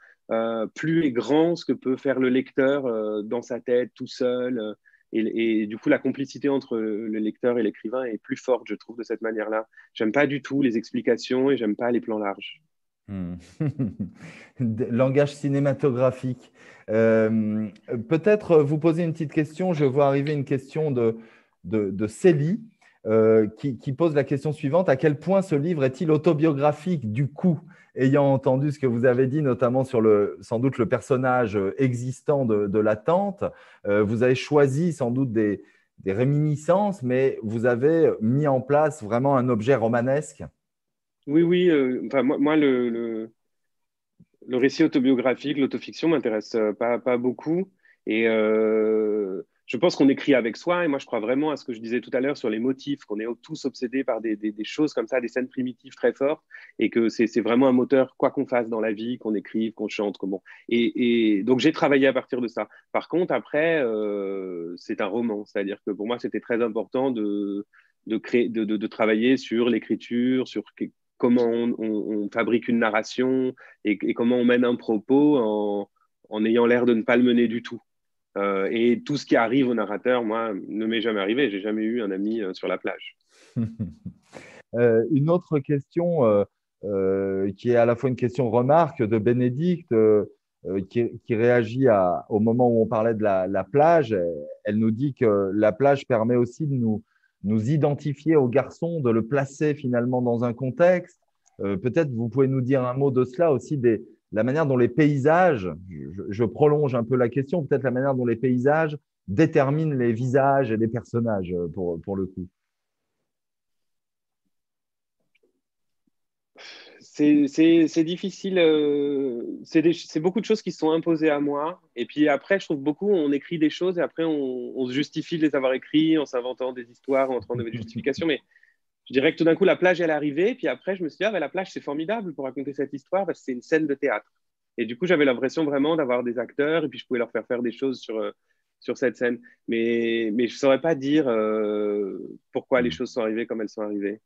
plus est grand ce que peut faire le lecteur dans sa tête, tout seul. Et du coup, la complicité entre le lecteur et l'écrivain est plus forte, je trouve, de cette manière-là. J'aime pas du tout les explications et j'aime pas les plans larges. Hmm. Langage cinématographique. Euh, Peut-être vous poser une petite question. Je vois arriver une question de Célie qui pose la question suivante. À quel point ce livre est-il autobiographique du coup, ayant entendu ce que vous avez dit, notamment sur sans doute le personnage existant de la tante, vous avez choisi sans doute des réminiscences, mais vous avez mis en place vraiment un objet romanesque. Oui, oui. Enfin, moi le récit autobiographique, l'autofiction m'intéresse pas beaucoup. Et je pense qu'on écrit avec soi. Et moi, je crois vraiment à ce que je disais tout à l'heure sur les motifs, qu'on est tous obsédés par des choses comme ça, des scènes primitives très fortes, et que c'est vraiment un moteur, quoi qu'on fasse dans la vie, qu'on écrive, qu'on chante, comment. Et donc, j'ai travaillé à partir de ça. Par contre, après, c'est un roman. C'est-à-dire que pour moi, c'était très important de créer, de travailler sur l'écriture, sur comment on fabrique une narration et comment on mène un propos en ayant l'air de ne pas le mener du tout. Et tout ce qui arrive au narrateur, moi, ne m'est jamais arrivé. J'ai jamais eu un ami sur la plage. Une autre question qui est à la fois une question remarque de Bénédicte qui réagit au moment où on parlait de la plage. Elle nous dit que la plage permet aussi de nous identifier au garçon, de le placer finalement dans un contexte. Peut-être vous pouvez nous dire un mot de cela aussi, la manière dont les paysages, je prolonge un peu la question, peut-être la manière dont les paysages déterminent les visages et les personnages pour le coup. C'est difficile. C'est beaucoup de choses qui se sont imposées à moi. Et puis après, je trouve beaucoup, on écrit des choses et après, on se justifie de les avoir écrits en s'inventant des histoires, en train de des justifications. Mais je dirais que tout d'un coup, la plage, elle est arrivée. Puis après, je me suis dit, ah, ben, la plage, c'est formidable pour raconter cette histoire parce que c'est une scène de théâtre. Et du coup, j'avais l'impression vraiment d'avoir des acteurs et puis je pouvais leur faire faire des choses sur cette scène. Mais je ne saurais pas dire pourquoi les choses sont arrivées comme elles sont arrivées.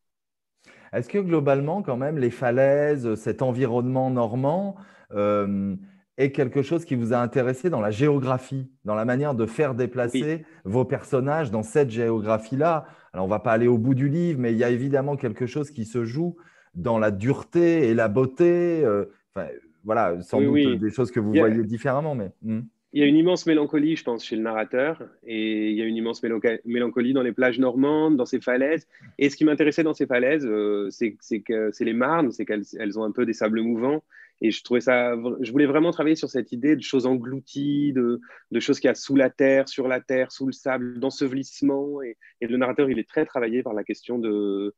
Est-ce que globalement, quand même, les falaises, cet environnement normand, euh, est quelque chose qui vous a intéressé dans la géographie, dans la manière de faire Oui, déplacer vos personnages dans cette géographie-là? Alors, on ne va pas aller au bout du livre, mais il y a évidemment quelque chose qui se joue dans la dureté et la beauté. Enfin, voilà, sans oui, doute oui. des choses que vous Il y a, voyez différemment, mais. il y a une immense mélancolie, je pense, chez le narrateur, et il y a une immense mélancolie dans les plages normandes, dans ces falaises. Et ce qui m'intéressait dans ces falaises, c'est que c'est les marnes, c'est qu'elles ont un peu des sables mouvants. Et je voulais vraiment travailler sur cette idée de choses englouties, de choses qu'il y a sous la terre, sous le sable, d'ensevelissement. Et le narrateur, il est très travaillé par la question de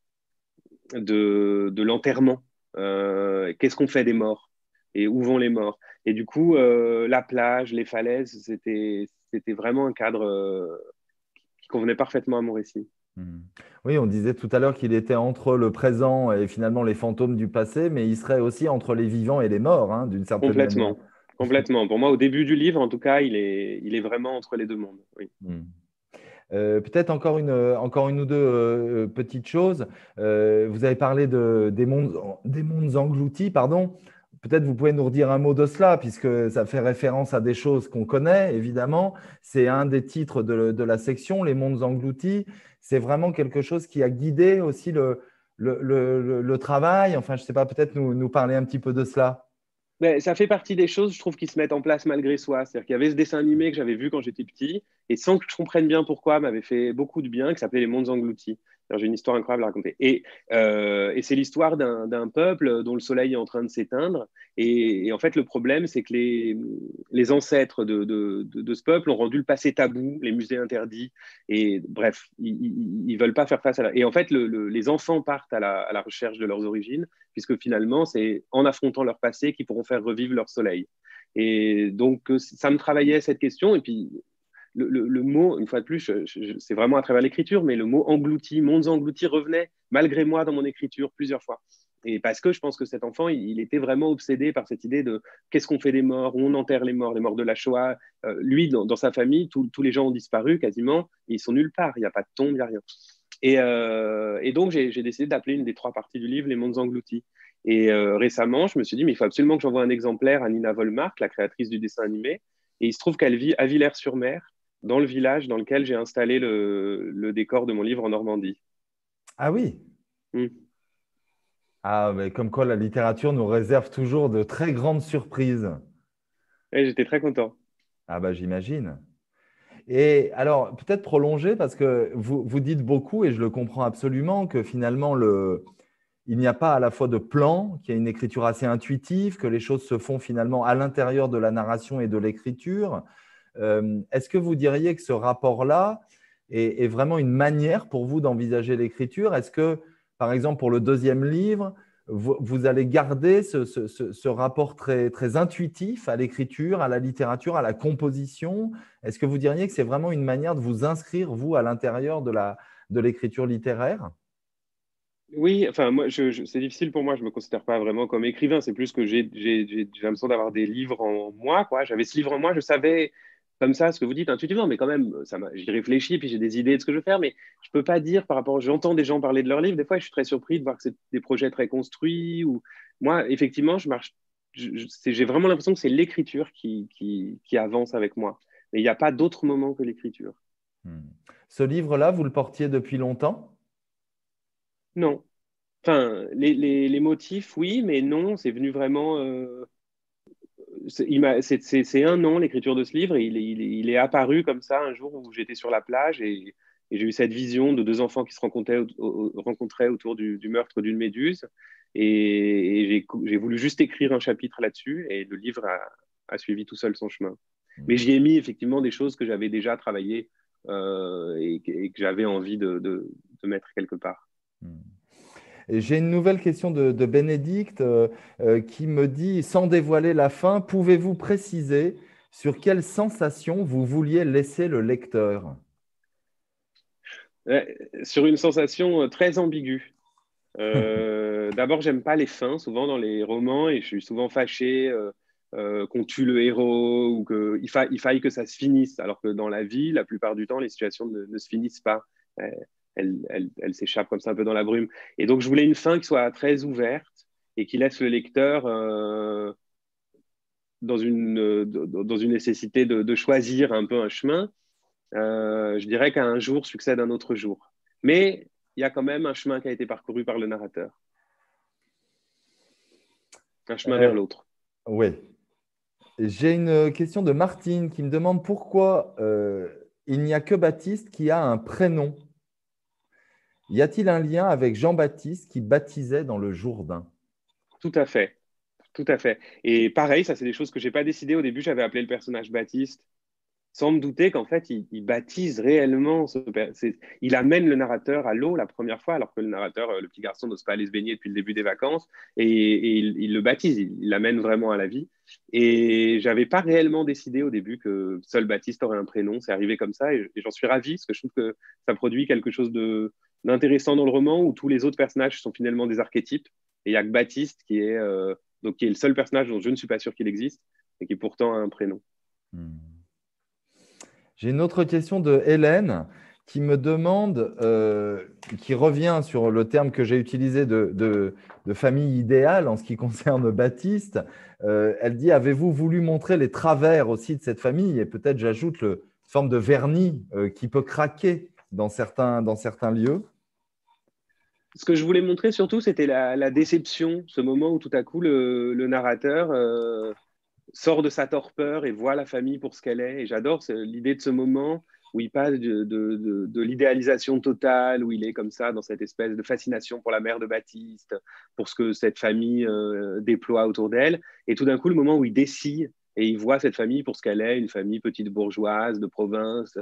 l'enterrement. Qu'est-ce qu'on fait des morts et où vont les morts? Et du coup, la plage, les falaises, c'était vraiment un cadre qui convenait parfaitement à mon récit. Hmm. Oui, on disait tout à l'heure qu'il était entre le présent et finalement les fantômes du passé, mais il serait aussi entre les vivants et les morts, hein, d'une certaine manière. Complètement. Complètement. Pour moi, au début du livre, en tout cas, il est vraiment entre les deux mondes. Oui. Hmm. Peut-être encore une ou deux petites choses. Vous avez parlé des mondes engloutis, pardon. Peut-être vous pouvez nous redire un mot de cela, puisque ça fait référence à des choses qu'on connaît, évidemment. C'est un des titres de la section, les mondes engloutis. C'est vraiment quelque chose qui a guidé aussi le travail. Enfin, je ne sais pas, peut-être nous parler un petit peu de cela. Mais ça fait partie des choses, je trouve, qui se mettent en place malgré soi. C'est-à-dire qu'il y avait ce dessin animé que j'avais vu quand j'étais petit, et sans que je comprenne bien pourquoi, m'avait fait beaucoup de bien, qui s'appelait Les Mondes Engloutis. Alors, j'ai une histoire incroyable à raconter. Et c'est l'histoire d'un peuple dont le soleil est en train de s'éteindre. Et en fait, le problème, c'est que les ancêtres de ce peuple ont rendu le passé tabou, les musées interdits. Et bref, ils veulent pas faire face à la. Et en fait, les enfants partent à la recherche de leurs origines puisque finalement, c'est en affrontant leur passé qu'ils pourront faire revivre leur soleil. Et donc, ça me travaillait cette question. Et puis, le mot, une fois de plus, c'est vraiment à travers l'écriture, mais le mot englouti, mondes engloutis revenait malgré moi dans mon écriture plusieurs fois. Et parce que je pense que cet enfant, il était vraiment obsédé par cette idée de qu'est-ce qu'on fait des morts, où on enterre les morts de la Shoah. Lui, dans sa famille, tous les gens ont disparu quasiment, et ils sont nulle part, il n'y a pas de tombe, il n'y a rien. Et donc, j'ai décidé d'appeler une des trois parties du livre Les Mondes Engloutis. Et récemment, je me suis dit, mais il faut absolument que j'envoie un exemplaire à Nina Volmark, la créatrice du dessin animé. Et il se trouve qu'elle vit à Villers-sur-Mer, dans le village dans lequel j'ai installé le décor de mon livre en Normandie. Ah oui, Mm. Ah, mais comme quoi la littérature nous réserve toujours de très grandes surprises. Et j'étais très content. Ah bah j'imagine. Et alors, peut-être prolonger, parce que vous dites beaucoup, et je le comprends absolument, que finalement, il n'y a pas à la fois de plan, qu'il y a une écriture assez intuitive, que les choses se font finalement à l'intérieur de la narration et de l'écriture. Est-ce que vous diriez que ce rapport-là est vraiment une manière pour vous d'envisager l'écriture? Est-ce que, par exemple, pour le deuxième livre, vous allez garder ce rapport très, très intuitif à l'écriture, à la littérature, à la composition? Est-ce que vous diriez que c'est vraiment une manière de vous inscrire, vous, à l'intérieur de l'écriture littéraire? Oui, enfin, moi, c'est difficile pour moi. Je me considère pas vraiment comme écrivain. C'est plus que j'ai l'impression d'avoir des livres en moi, quoi. J'avais ce livre en moi. Je savais comme ça ce que vous dites intuitivement, mais quand même, j'y réfléchis, puis j'ai des idées de ce que je veux faire. Mais je peux pas dire par rapport. J'entends des gens parler de leurs livres. Des fois, je suis très surpris de voir que c'est des projets très construits. Ou moi, effectivement, je marche. J'ai vraiment l'impression que c'est l'écriture qui avance avec moi. Mais il n'y a pas d'autre moment que l'écriture. Hmm. Ce livre-là, vous le portiez depuis longtemps? Non. Enfin, les motifs, oui, mais non, c'est venu vraiment. C'est un an l'écriture de ce livre et il est apparu comme ça un jour où j'étais sur la plage et j'ai eu cette vision de deux enfants qui se rencontraient autour du meurtre d'une méduse et j'ai voulu juste écrire un chapitre là-dessus et le livre a suivi tout seul son chemin. Mais Hmm. j'y ai mis effectivement des choses que j'avais déjà travaillées et que j'avais envie de mettre quelque part. Hmm. Et j'ai une nouvelle question de Bénédicte qui me dit, sans dévoiler la fin, pouvez-vous préciser sur quelle sensation vous vouliez laisser le lecteur? Sur une sensation très ambiguë. D'abord, j'aime pas les fins, souvent dans les romans, et je suis souvent fâché qu'on tue le héros ou il faille que ça se finisse, alors que dans la vie, la plupart du temps, les situations ne se finissent pas. Euh, elles s'échappent comme ça un peu dans la brume. Et donc, je voulais une fin qui soit très ouverte et qui laisse le lecteur dans une nécessité de choisir un peu un chemin. Je dirais qu'à un jour succède un autre jour. Mais il y a quand même un chemin qui a été parcouru par le narrateur, un chemin vers Euh, l'autre. oui. J'ai une question de Martine qui me demande pourquoi il n'y a que Baptiste qui a un prénom. Y a-t-il un lien avec Jean-Baptiste qui baptisait dans le Jourdain? Tout à fait, tout à fait. Et pareil, ça c'est des choses que j'ai pas décidé au début. J'avais appelé le personnage Baptiste, sans me douter qu'en fait il baptise réellement. Il amène le narrateur à l'eau la première fois, alors que le narrateur, le petit garçon, n'ose pas aller se baigner depuis le début des vacances, et il le baptise, il l'amène vraiment à la vie. Et j'avais pas réellement décidé au début que seul Baptiste aurait un prénom. C'est arrivé comme ça, et j'en suis ravi parce que je trouve que ça produit quelque chose d'intéressant dans le roman où tous les autres personnages sont finalement des archétypes, et il y a que Baptiste qui est le seul personnage dont je ne suis pas sûr qu'il existe et qui pourtant a un prénom. Hmm. J'ai une autre question de Hélène qui me demande, qui revient sur le terme que j'ai utilisé de famille idéale en ce qui concerne Baptiste. Elle dit, avez-vous voulu montrer les travers aussi de cette famille? Et peut-être j'ajoute une forme de vernis qui peut craquer dans certains lieux. Ce que je voulais montrer surtout, c'était la déception, ce moment où tout à coup le narrateur sort de sa torpeur et voit la famille pour ce qu'elle est. Et j'adore l'idée de ce moment où il passe de l'idéalisation totale, où il est comme ça dans cette espèce de fascination pour la mère de Baptiste, pour ce que cette famille déploie autour d'elle. Et tout d'un coup, le moment où il décide et il voit cette famille pour ce qu'elle est, une famille petite bourgeoise de province,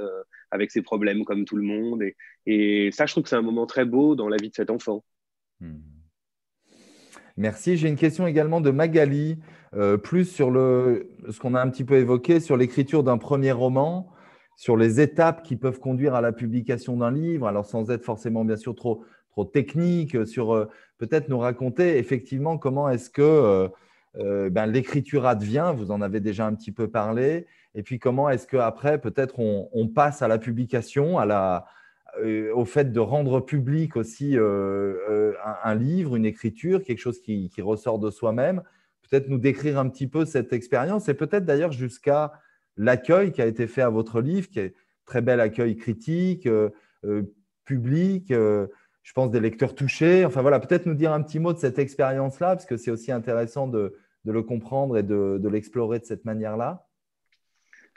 avec ses problèmes comme tout le monde. Et ça, je trouve que c'est un moment très beau dans la vie de cet enfant. Hmm. Merci. J'ai une question également de Magali, plus sur ce qu'on a un petit peu évoqué, sur l'écriture d'un premier roman, sur les étapes qui peuvent conduire à la publication d'un livre, alors sans être forcément bien sûr trop technique, sur peut-être nous raconter effectivement comment est-ce que ben, l'écriture advient, vous en avez déjà un petit peu parlé, et puis comment est-ce qu'après peut-être on passe à la publication, au fait de rendre public aussi un livre, une écriture, quelque chose qui ressort de soi-même. Peut-être nous décrire un petit peu cette expérience et peut-être d'ailleurs jusqu'à l'accueil qui a été fait à votre livre, qui est très bel accueil critique, public. je pense, des lecteurs touchés. Enfin voilà, peut-être nous dire un petit mot de cette expérience-là, parce que c'est aussi intéressant de le comprendre et de l'explorer de cette manière-là.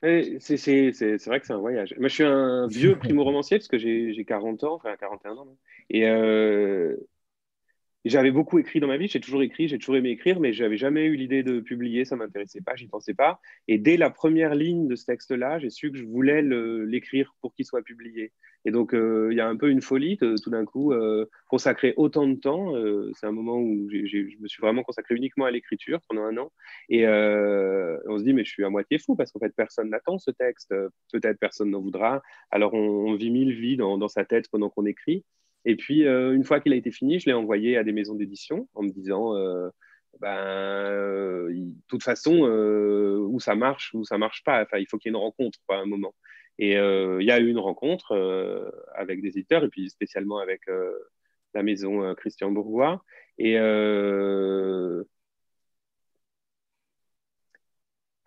C'est vrai que c'est un voyage. Moi, je suis un vieux primo-romancier parce que j'ai 40 ans, enfin 41 ans. Même. Et j'avais beaucoup écrit dans ma vie, j'ai toujours écrit, j'ai toujours aimé écrire, mais j'avais jamais eu l'idée de publier, ça m'intéressait pas, j'y pensais pas. Et dès la première ligne de ce texte-là, j'ai su que je voulais l'écrire pour qu'il soit publié. Et donc, il y a un peu une folie, tout d'un coup, consacrer autant de temps. C'est un moment où je me suis vraiment consacré uniquement à l'écriture pendant un an. Et on se dit, mais je suis à moitié fou parce qu'en fait, personne n'attend ce texte. Peut-être personne n'en voudra. Alors, on vit mille vies dans sa tête pendant qu'on écrit. Et puis, une fois qu'il a été fini, je l'ai envoyé à des maisons d'édition en me disant, de toute façon, où ça marche, où ça marche pas. Enfin, il faut qu'il y ait une rencontre, quoi, à un moment. Et il y a eu une rencontre avec des éditeurs, et puis spécialement avec la maison Christian Bourgois. Et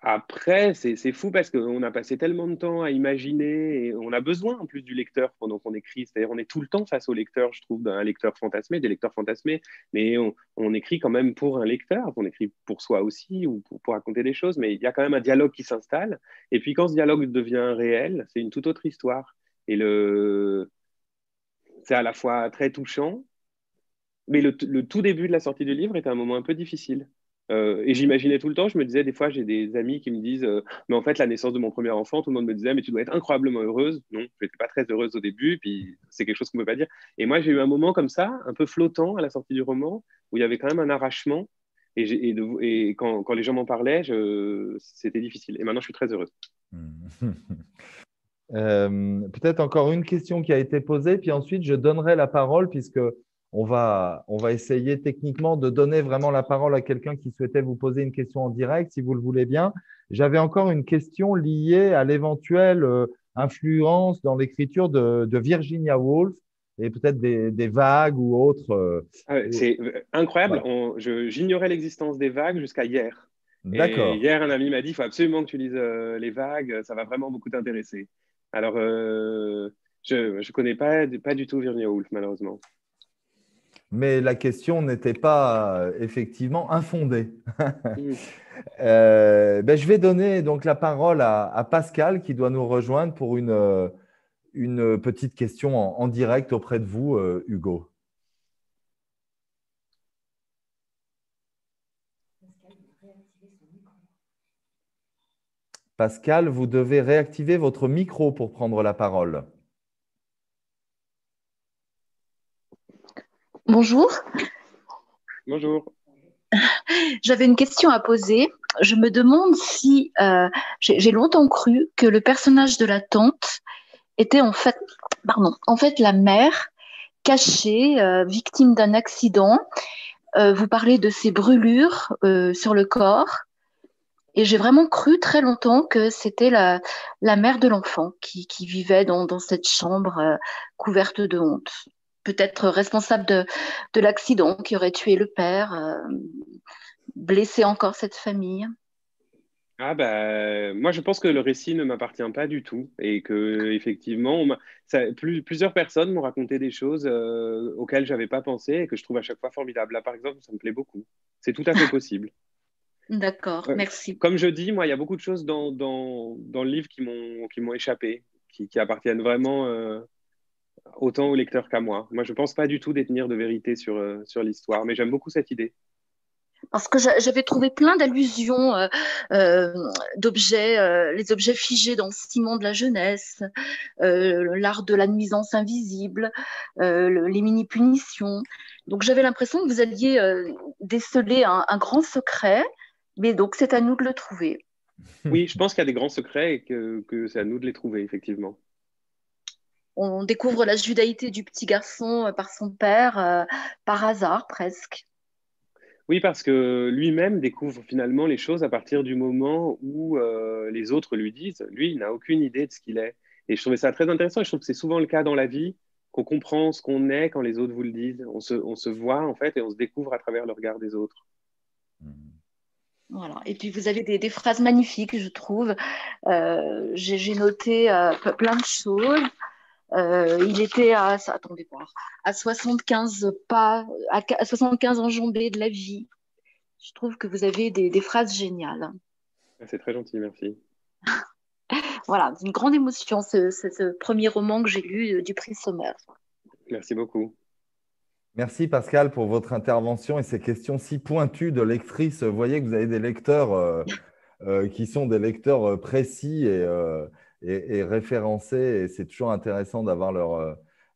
après, c'est fou parce qu'on a passé tellement de temps à imaginer et on a besoin en plus du lecteur pendant qu'on écrit. C'est-à-dire, on est tout le temps face au lecteur, je trouve, d'un lecteur fantasmé, des lecteurs fantasmés, mais on écrit quand même pour un lecteur, on écrit pour soi aussi ou pour raconter des choses, mais il y a quand même un dialogue qui s'installe. Et puis, quand ce dialogue devient réel, c'est une toute autre histoire. Et c'est à la fois très touchant, mais le tout début de la sortie du livre était un moment un peu difficile. Et j'imaginais tout le temps, je me disais, des fois, j'ai des amis qui me disent, mais en fait, la naissance de mon premier enfant, tout le monde me disait, mais tu dois être incroyablement heureuse. Non, je n'étais pas très heureuse au début, puis c'est quelque chose qu'on ne peut pas dire. Et moi, j'ai eu un moment comme ça, un peu flottant à la sortie du roman, où il y avait quand même un arrachement. Et quand les gens m'en parlaient, c'était difficile. Et maintenant, je suis très heureuse. Peut-être encore une question qui a été posée, puis ensuite je donnerai la parole puisque on va essayer techniquement de donner vraiment la parole à quelqu'un qui souhaitait vous poser une question en direct, si vous le voulez bien. J'avais encore une question liée à l'éventuelle influence dans l'écriture de Virginia Woolf et peut-être des vagues ou autres. C'est incroyable. Voilà. J'ignorais l'existence des vagues jusqu'à hier. Et D'accord. hier, un ami m'a dit, il faut absolument que tu lises les vagues, ça va vraiment beaucoup t'intéresser. Alors, je ne connais pas du tout Virginia Woolf, malheureusement. Mais la question n'était pas effectivement infondée. Mm. Ben, je vais donner donc la parole à Pascal qui doit nous rejoindre pour une petite question en direct auprès de vous, Hugo. Pascal, vous devez réactiver votre micro pour prendre la parole. Bonjour, Bonjour. j'avais une question à poser. Je me demande si j'ai longtemps cru que le personnage de la tante était en fait la mère cachée, victime d'un accident. Vous parlez de ses brûlures sur le corps, et j'ai vraiment cru très longtemps que c'était la mère de l'enfant qui vivait dans cette chambre couverte de honte. Peut-être responsable de l'accident qui aurait tué le père. Blesser encore cette famille. Ah bah, moi, je pense que le récit ne m'appartient pas du tout et que effectivement, plusieurs personnes m'ont raconté des choses auxquelles j'avais pas pensé et que je trouve à chaque fois formidables. Là, par exemple, ça me plaît beaucoup. C'est tout à fait possible. D'accord, merci. Comme je dis, moi, il y a beaucoup de choses dans le livre qui m'ont échappé, qui appartiennent vraiment autant au lecteur qu'à moi. Moi, je pense pas du tout détenir de vérité sur l'histoire, mais j'aime beaucoup cette idée. Parce que j'avais trouvé plein d'allusions d'objets, les objets figés dans le ciment de la jeunesse, l'art de la nuisance invisible, les mini-punitions. Donc j'avais l'impression que vous alliez déceler un grand secret, mais donc c'est à nous de le trouver. Oui, je pense qu'il y a des grands secrets et que c'est à nous de les trouver, effectivement. On découvre la judaïté du petit garçon par son père, par hasard presque. Oui, parce que lui-même découvre finalement les choses à partir du moment où les autres lui disent. Lui, il n'a aucune idée de ce qu'il est. Et je trouvais ça très intéressant. Et je trouve que c'est souvent le cas dans la vie, qu'on comprend ce qu'on est quand les autres vous le disent. On se voit en fait et on se découvre à travers le regard des autres. Voilà. Et puis vous avez des phrases magnifiques, je trouve. J'ai noté plein de choses. Il était attendez voir, à 75 pas, à 75 enjambées de la vie. Je trouve que vous avez des phrases géniales. C'est très gentil, merci. Voilà, c'est une grande émotion, ce premier roman que j'ai lu du prix Sommer. Merci beaucoup. Merci Pascal pour votre intervention et ces questions si pointues de lectrices. Vous voyez que vous avez des lecteurs qui sont des lecteurs précis et référencés et c'est toujours intéressant d'avoir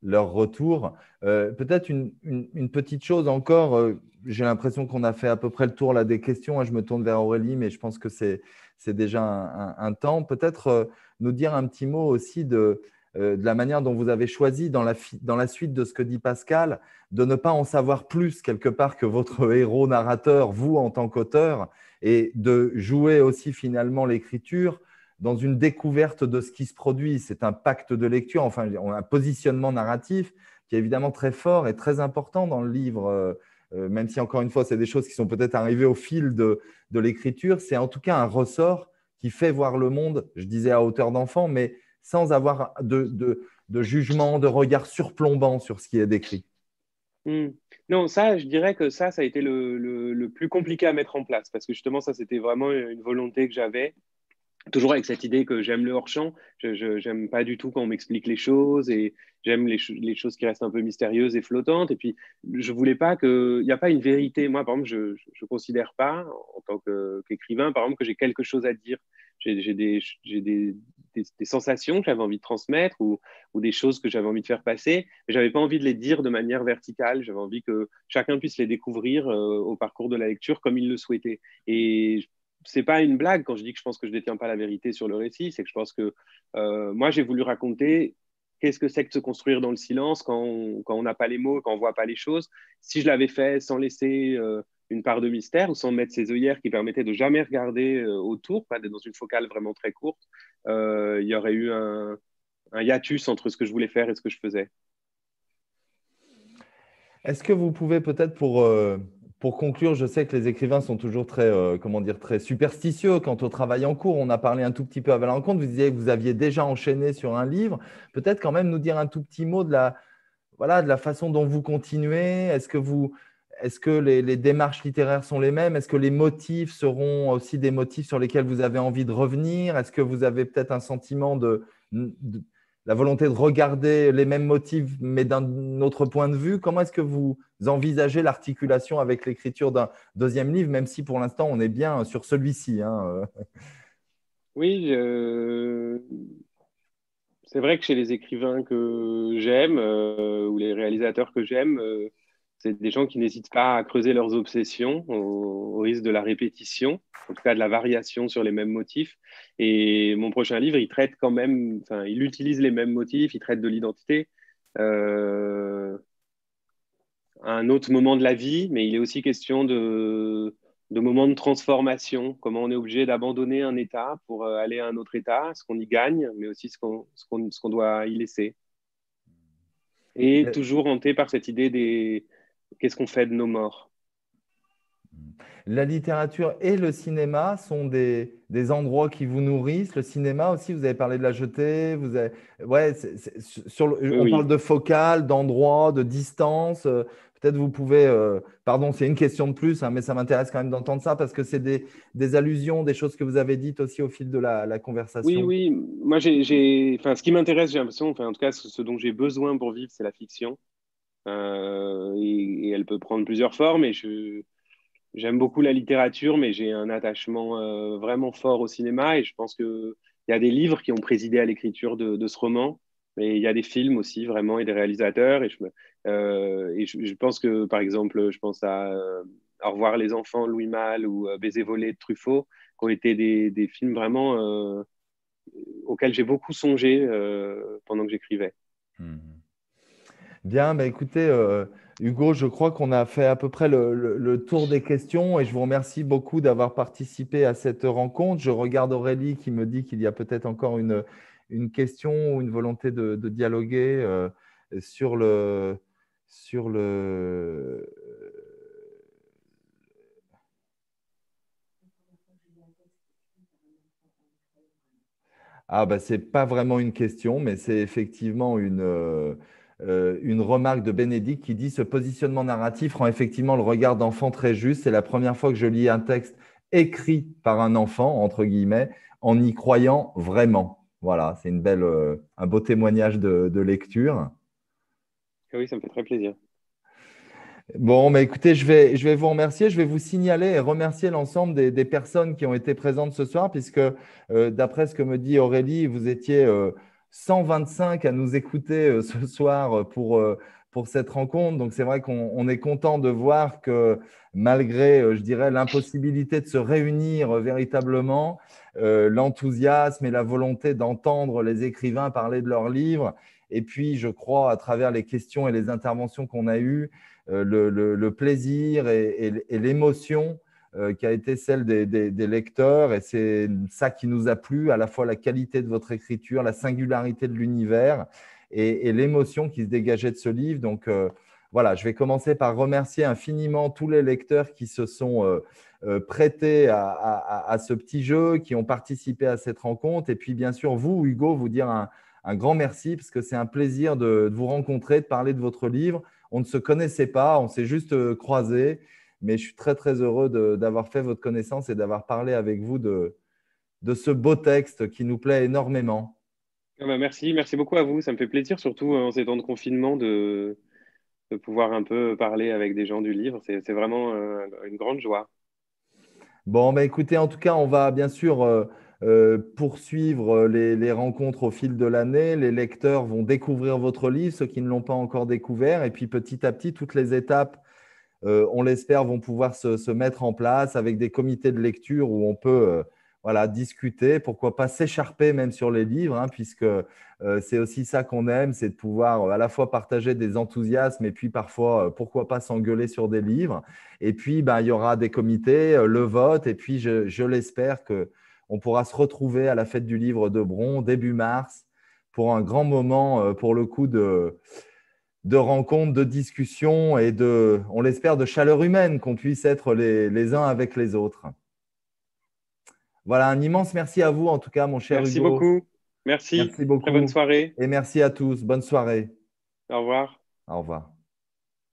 leur retour. Peut-être une petite chose encore, j'ai l'impression qu'on a fait à peu près le tour là, des questions. Hein. Je me tourne vers Aurélie, mais je pense que c'est déjà un temps. Peut-être nous dire un petit mot aussi de la manière dont vous avez choisi dans la suite de ce que dit Pascal, de ne pas en savoir plus quelque part que votre héros narrateur, vous en tant qu'auteur, et de jouer aussi finalement l'écriture dans une découverte de ce qui se produit. C'est un pacte de lecture, enfin un positionnement narratif qui est évidemment très fort et très important dans le livre, même si encore une fois, c'est des choses qui sont peut-être arrivées au fil de l'écriture. C'est en tout cas un ressort qui fait voir le monde, je disais à hauteur d'enfant, mais sans avoir de jugement, de regard surplombant sur ce qui est décrit. Non, ça, je dirais que ça a été le plus compliqué à mettre en place parce que justement, ça, c'était vraiment une volonté que j'avais. Toujours avec cette idée que j'aime le hors-champ. Je n'aime pas du tout quand on m'explique les choses et j'aime les choses qui restent un peu mystérieuses et flottantes. Et puis, je voulais pas que. Il n'y a pas une vérité. Moi, par exemple, je considère pas, en tant qu'écrivain, par exemple, que j'ai quelque chose à dire. J'ai des sensations que j'avais envie de transmettre ou des choses que j'avais envie de faire passer, mais j'avais pas envie de les dire de manière verticale. J'avais envie que chacun puisse les découvrir au parcours de la lecture comme il le souhaitait. Et c'est pas une blague quand je dis que je pense que je détiens pas la vérité sur le récit, c'est que je pense que moi j'ai voulu raconter qu'est-ce que c'est que de se construire dans le silence quand on n'a pas les mots, quand on voit pas les choses. Si je l'avais fait sans laisser une part de mystère ou sans mettre ces œillères qui permettaient de jamais regarder autour, pas d'être dans une focale vraiment très courte, il y aurait eu un hiatus entre ce que je voulais faire et ce que je faisais. Est-ce que vous pouvez peut-être pour conclure, je sais que les écrivains sont toujours très, comment dire, très superstitieux quant au travail en cours. On a parlé un tout petit peu avant la rencontre. Vous disiez que vous aviez déjà enchaîné sur un livre. Peut-être quand même nous dire un tout petit mot voilà, de la façon dont vous continuez. Est-ce que les démarches littéraires sont les mêmes? Est-ce que les motifs seront aussi des motifs sur lesquels vous avez envie de revenir? Est-ce que vous avez peut-être un sentiment de la volonté de regarder les mêmes motifs, mais d'un autre point de vue? Comment est-ce que vous envisagez l'articulation avec l'écriture d'un deuxième livre, même si pour l'instant on est bien sur celui-ci, hein. Oui, c'est vrai que chez les écrivains que j'aime ou les réalisateurs que j'aime, c'est des gens qui n'hésitent pas à creuser leurs obsessions au risque de la répétition, en tout cas de la variation sur les mêmes motifs. Et mon prochain livre, il traite quand même, enfin, il utilise les mêmes motifs, il traite de l'identité à un autre moment de la vie, mais il est aussi question de moments de transformation, comment on est obligé d'abandonner un état pour aller à un autre état, ce qu'on y gagne, mais aussi ce qu'on doit y laisser. Et toujours hanté par cette idée des qu'est-ce qu'on fait de nos morts. La littérature et le cinéma sont des endroits qui vous nourrissent. Le cinéma aussi, vous avez parlé de la jetée. Ouais, Oui, on parle oui. de focale, d'endroit, de distance. Peut-être vous pouvez. Pardon, c'est une question de plus, hein, mais ça m'intéresse quand même d'entendre ça parce que c'est des allusions, des choses que vous avez dites aussi au fil de la Oui, conversation. oui. Moi, enfin, ce qui m'intéresse, j'ai l'impression, enfin, en tout cas, ce dont j'ai besoin pour vivre, c'est la fiction. Et elle peut prendre plusieurs formes. J'aime beaucoup la littérature, mais j'ai un attachement vraiment fort au cinéma et je pense qu'il y a des livres qui ont présidé à l'écriture de ce roman, mais il y a des films aussi vraiment et des réalisateurs. Et je pense que, par exemple, je pense à Au revoir les enfants, Louis Malle ou Baiser volé de Truffaut, qui ont été des films vraiment auxquels j'ai beaucoup songé pendant que j'écrivais. Mhm. Bien, bah écoutez, Hugo, je crois qu'on a fait à peu près le tour des questions et je vous remercie beaucoup d'avoir participé à cette rencontre. Je regarde Aurélie qui me dit qu'il y a peut-être encore une question ou une volonté de dialoguer sur sur le... Ah, bah, ce n'est pas vraiment une question, mais c'est effectivement une remarque de Bénédicte qui dit: ce positionnement narratif rend effectivement le regard d'enfant très juste. C'est la première fois que je lis un texte écrit par un enfant, entre guillemets, en y croyant vraiment. Voilà, c'est un beau témoignage de lecture. Oui, ça me fait très plaisir. Bon, mais écoutez, je vais vous remercier. Je vais vous signaler et remercier l'ensemble des personnes qui ont été présentes ce soir, puisque d'après ce que me dit Aurélie, vous étiez 125 à nous écouter ce soir pour cette rencontre. Donc, c'est vrai qu'on est content de voir que malgré, je dirais, l'impossibilité de se réunir véritablement, l'enthousiasme et la volonté d'entendre les écrivains parler de leurs livres, et puis, je crois, à travers les questions et les interventions qu'on a eues, le plaisir et l'émotion qui a été celle des lecteurs. Et c'est ça qui nous a plu, à la fois la qualité de votre écriture, la singularité de l'univers et l'émotion qui se dégageait de ce livre. Donc, voilà, je vais commencer par remercier infiniment tous les lecteurs qui se sont prêtés à ce petit jeu, qui ont participé à cette rencontre. Et puis, bien sûr, vous, Hugo, vous dire un grand merci, parce que c'est un plaisir de vous rencontrer, de parler de votre livre. On ne se connaissait pas, on s'est juste croisés, mais je suis très, très heureux d'avoir fait votre connaissance et d'avoir parlé avec vous de ce beau texte qui nous plaît énormément. Ah bah, merci beaucoup à vous. Ça me fait plaisir, surtout en ces temps de confinement, de pouvoir un peu parler avec des gens du livre. C'est vraiment une grande joie. Bon, bah, écoutez, en tout cas, on va bien sûr poursuivre les rencontres au fil de l'année. Les lecteurs vont découvrir votre livre, ceux qui ne l'ont pas encore découvert. Et puis petit à petit, toutes les étapes, on l'espère, vont pouvoir se mettre en place avec des comités de lecture où on peut voilà, discuter, pourquoi pas s'écharper même sur les livres, hein, puisque c'est aussi ça qu'on aime, c'est de pouvoir à la fois partager des enthousiasmes et puis parfois, pourquoi pas s'engueuler sur des livres. Et puis, ben, il y aura des comités, le vote, et puis je l'espère qu'on pourra se retrouver à la fête du livre de Bron début mars pour un grand moment, pour le coup, de rencontres, de discussions et on l'espère, de chaleur humaine, qu'on puisse être les uns avec les autres. Voilà, un immense merci à vous, en tout cas, mon cher Merci Hugo. beaucoup. Merci. Merci Très bonne beaucoup soirée. et merci à tous. Bonne soirée. Au revoir. Au revoir.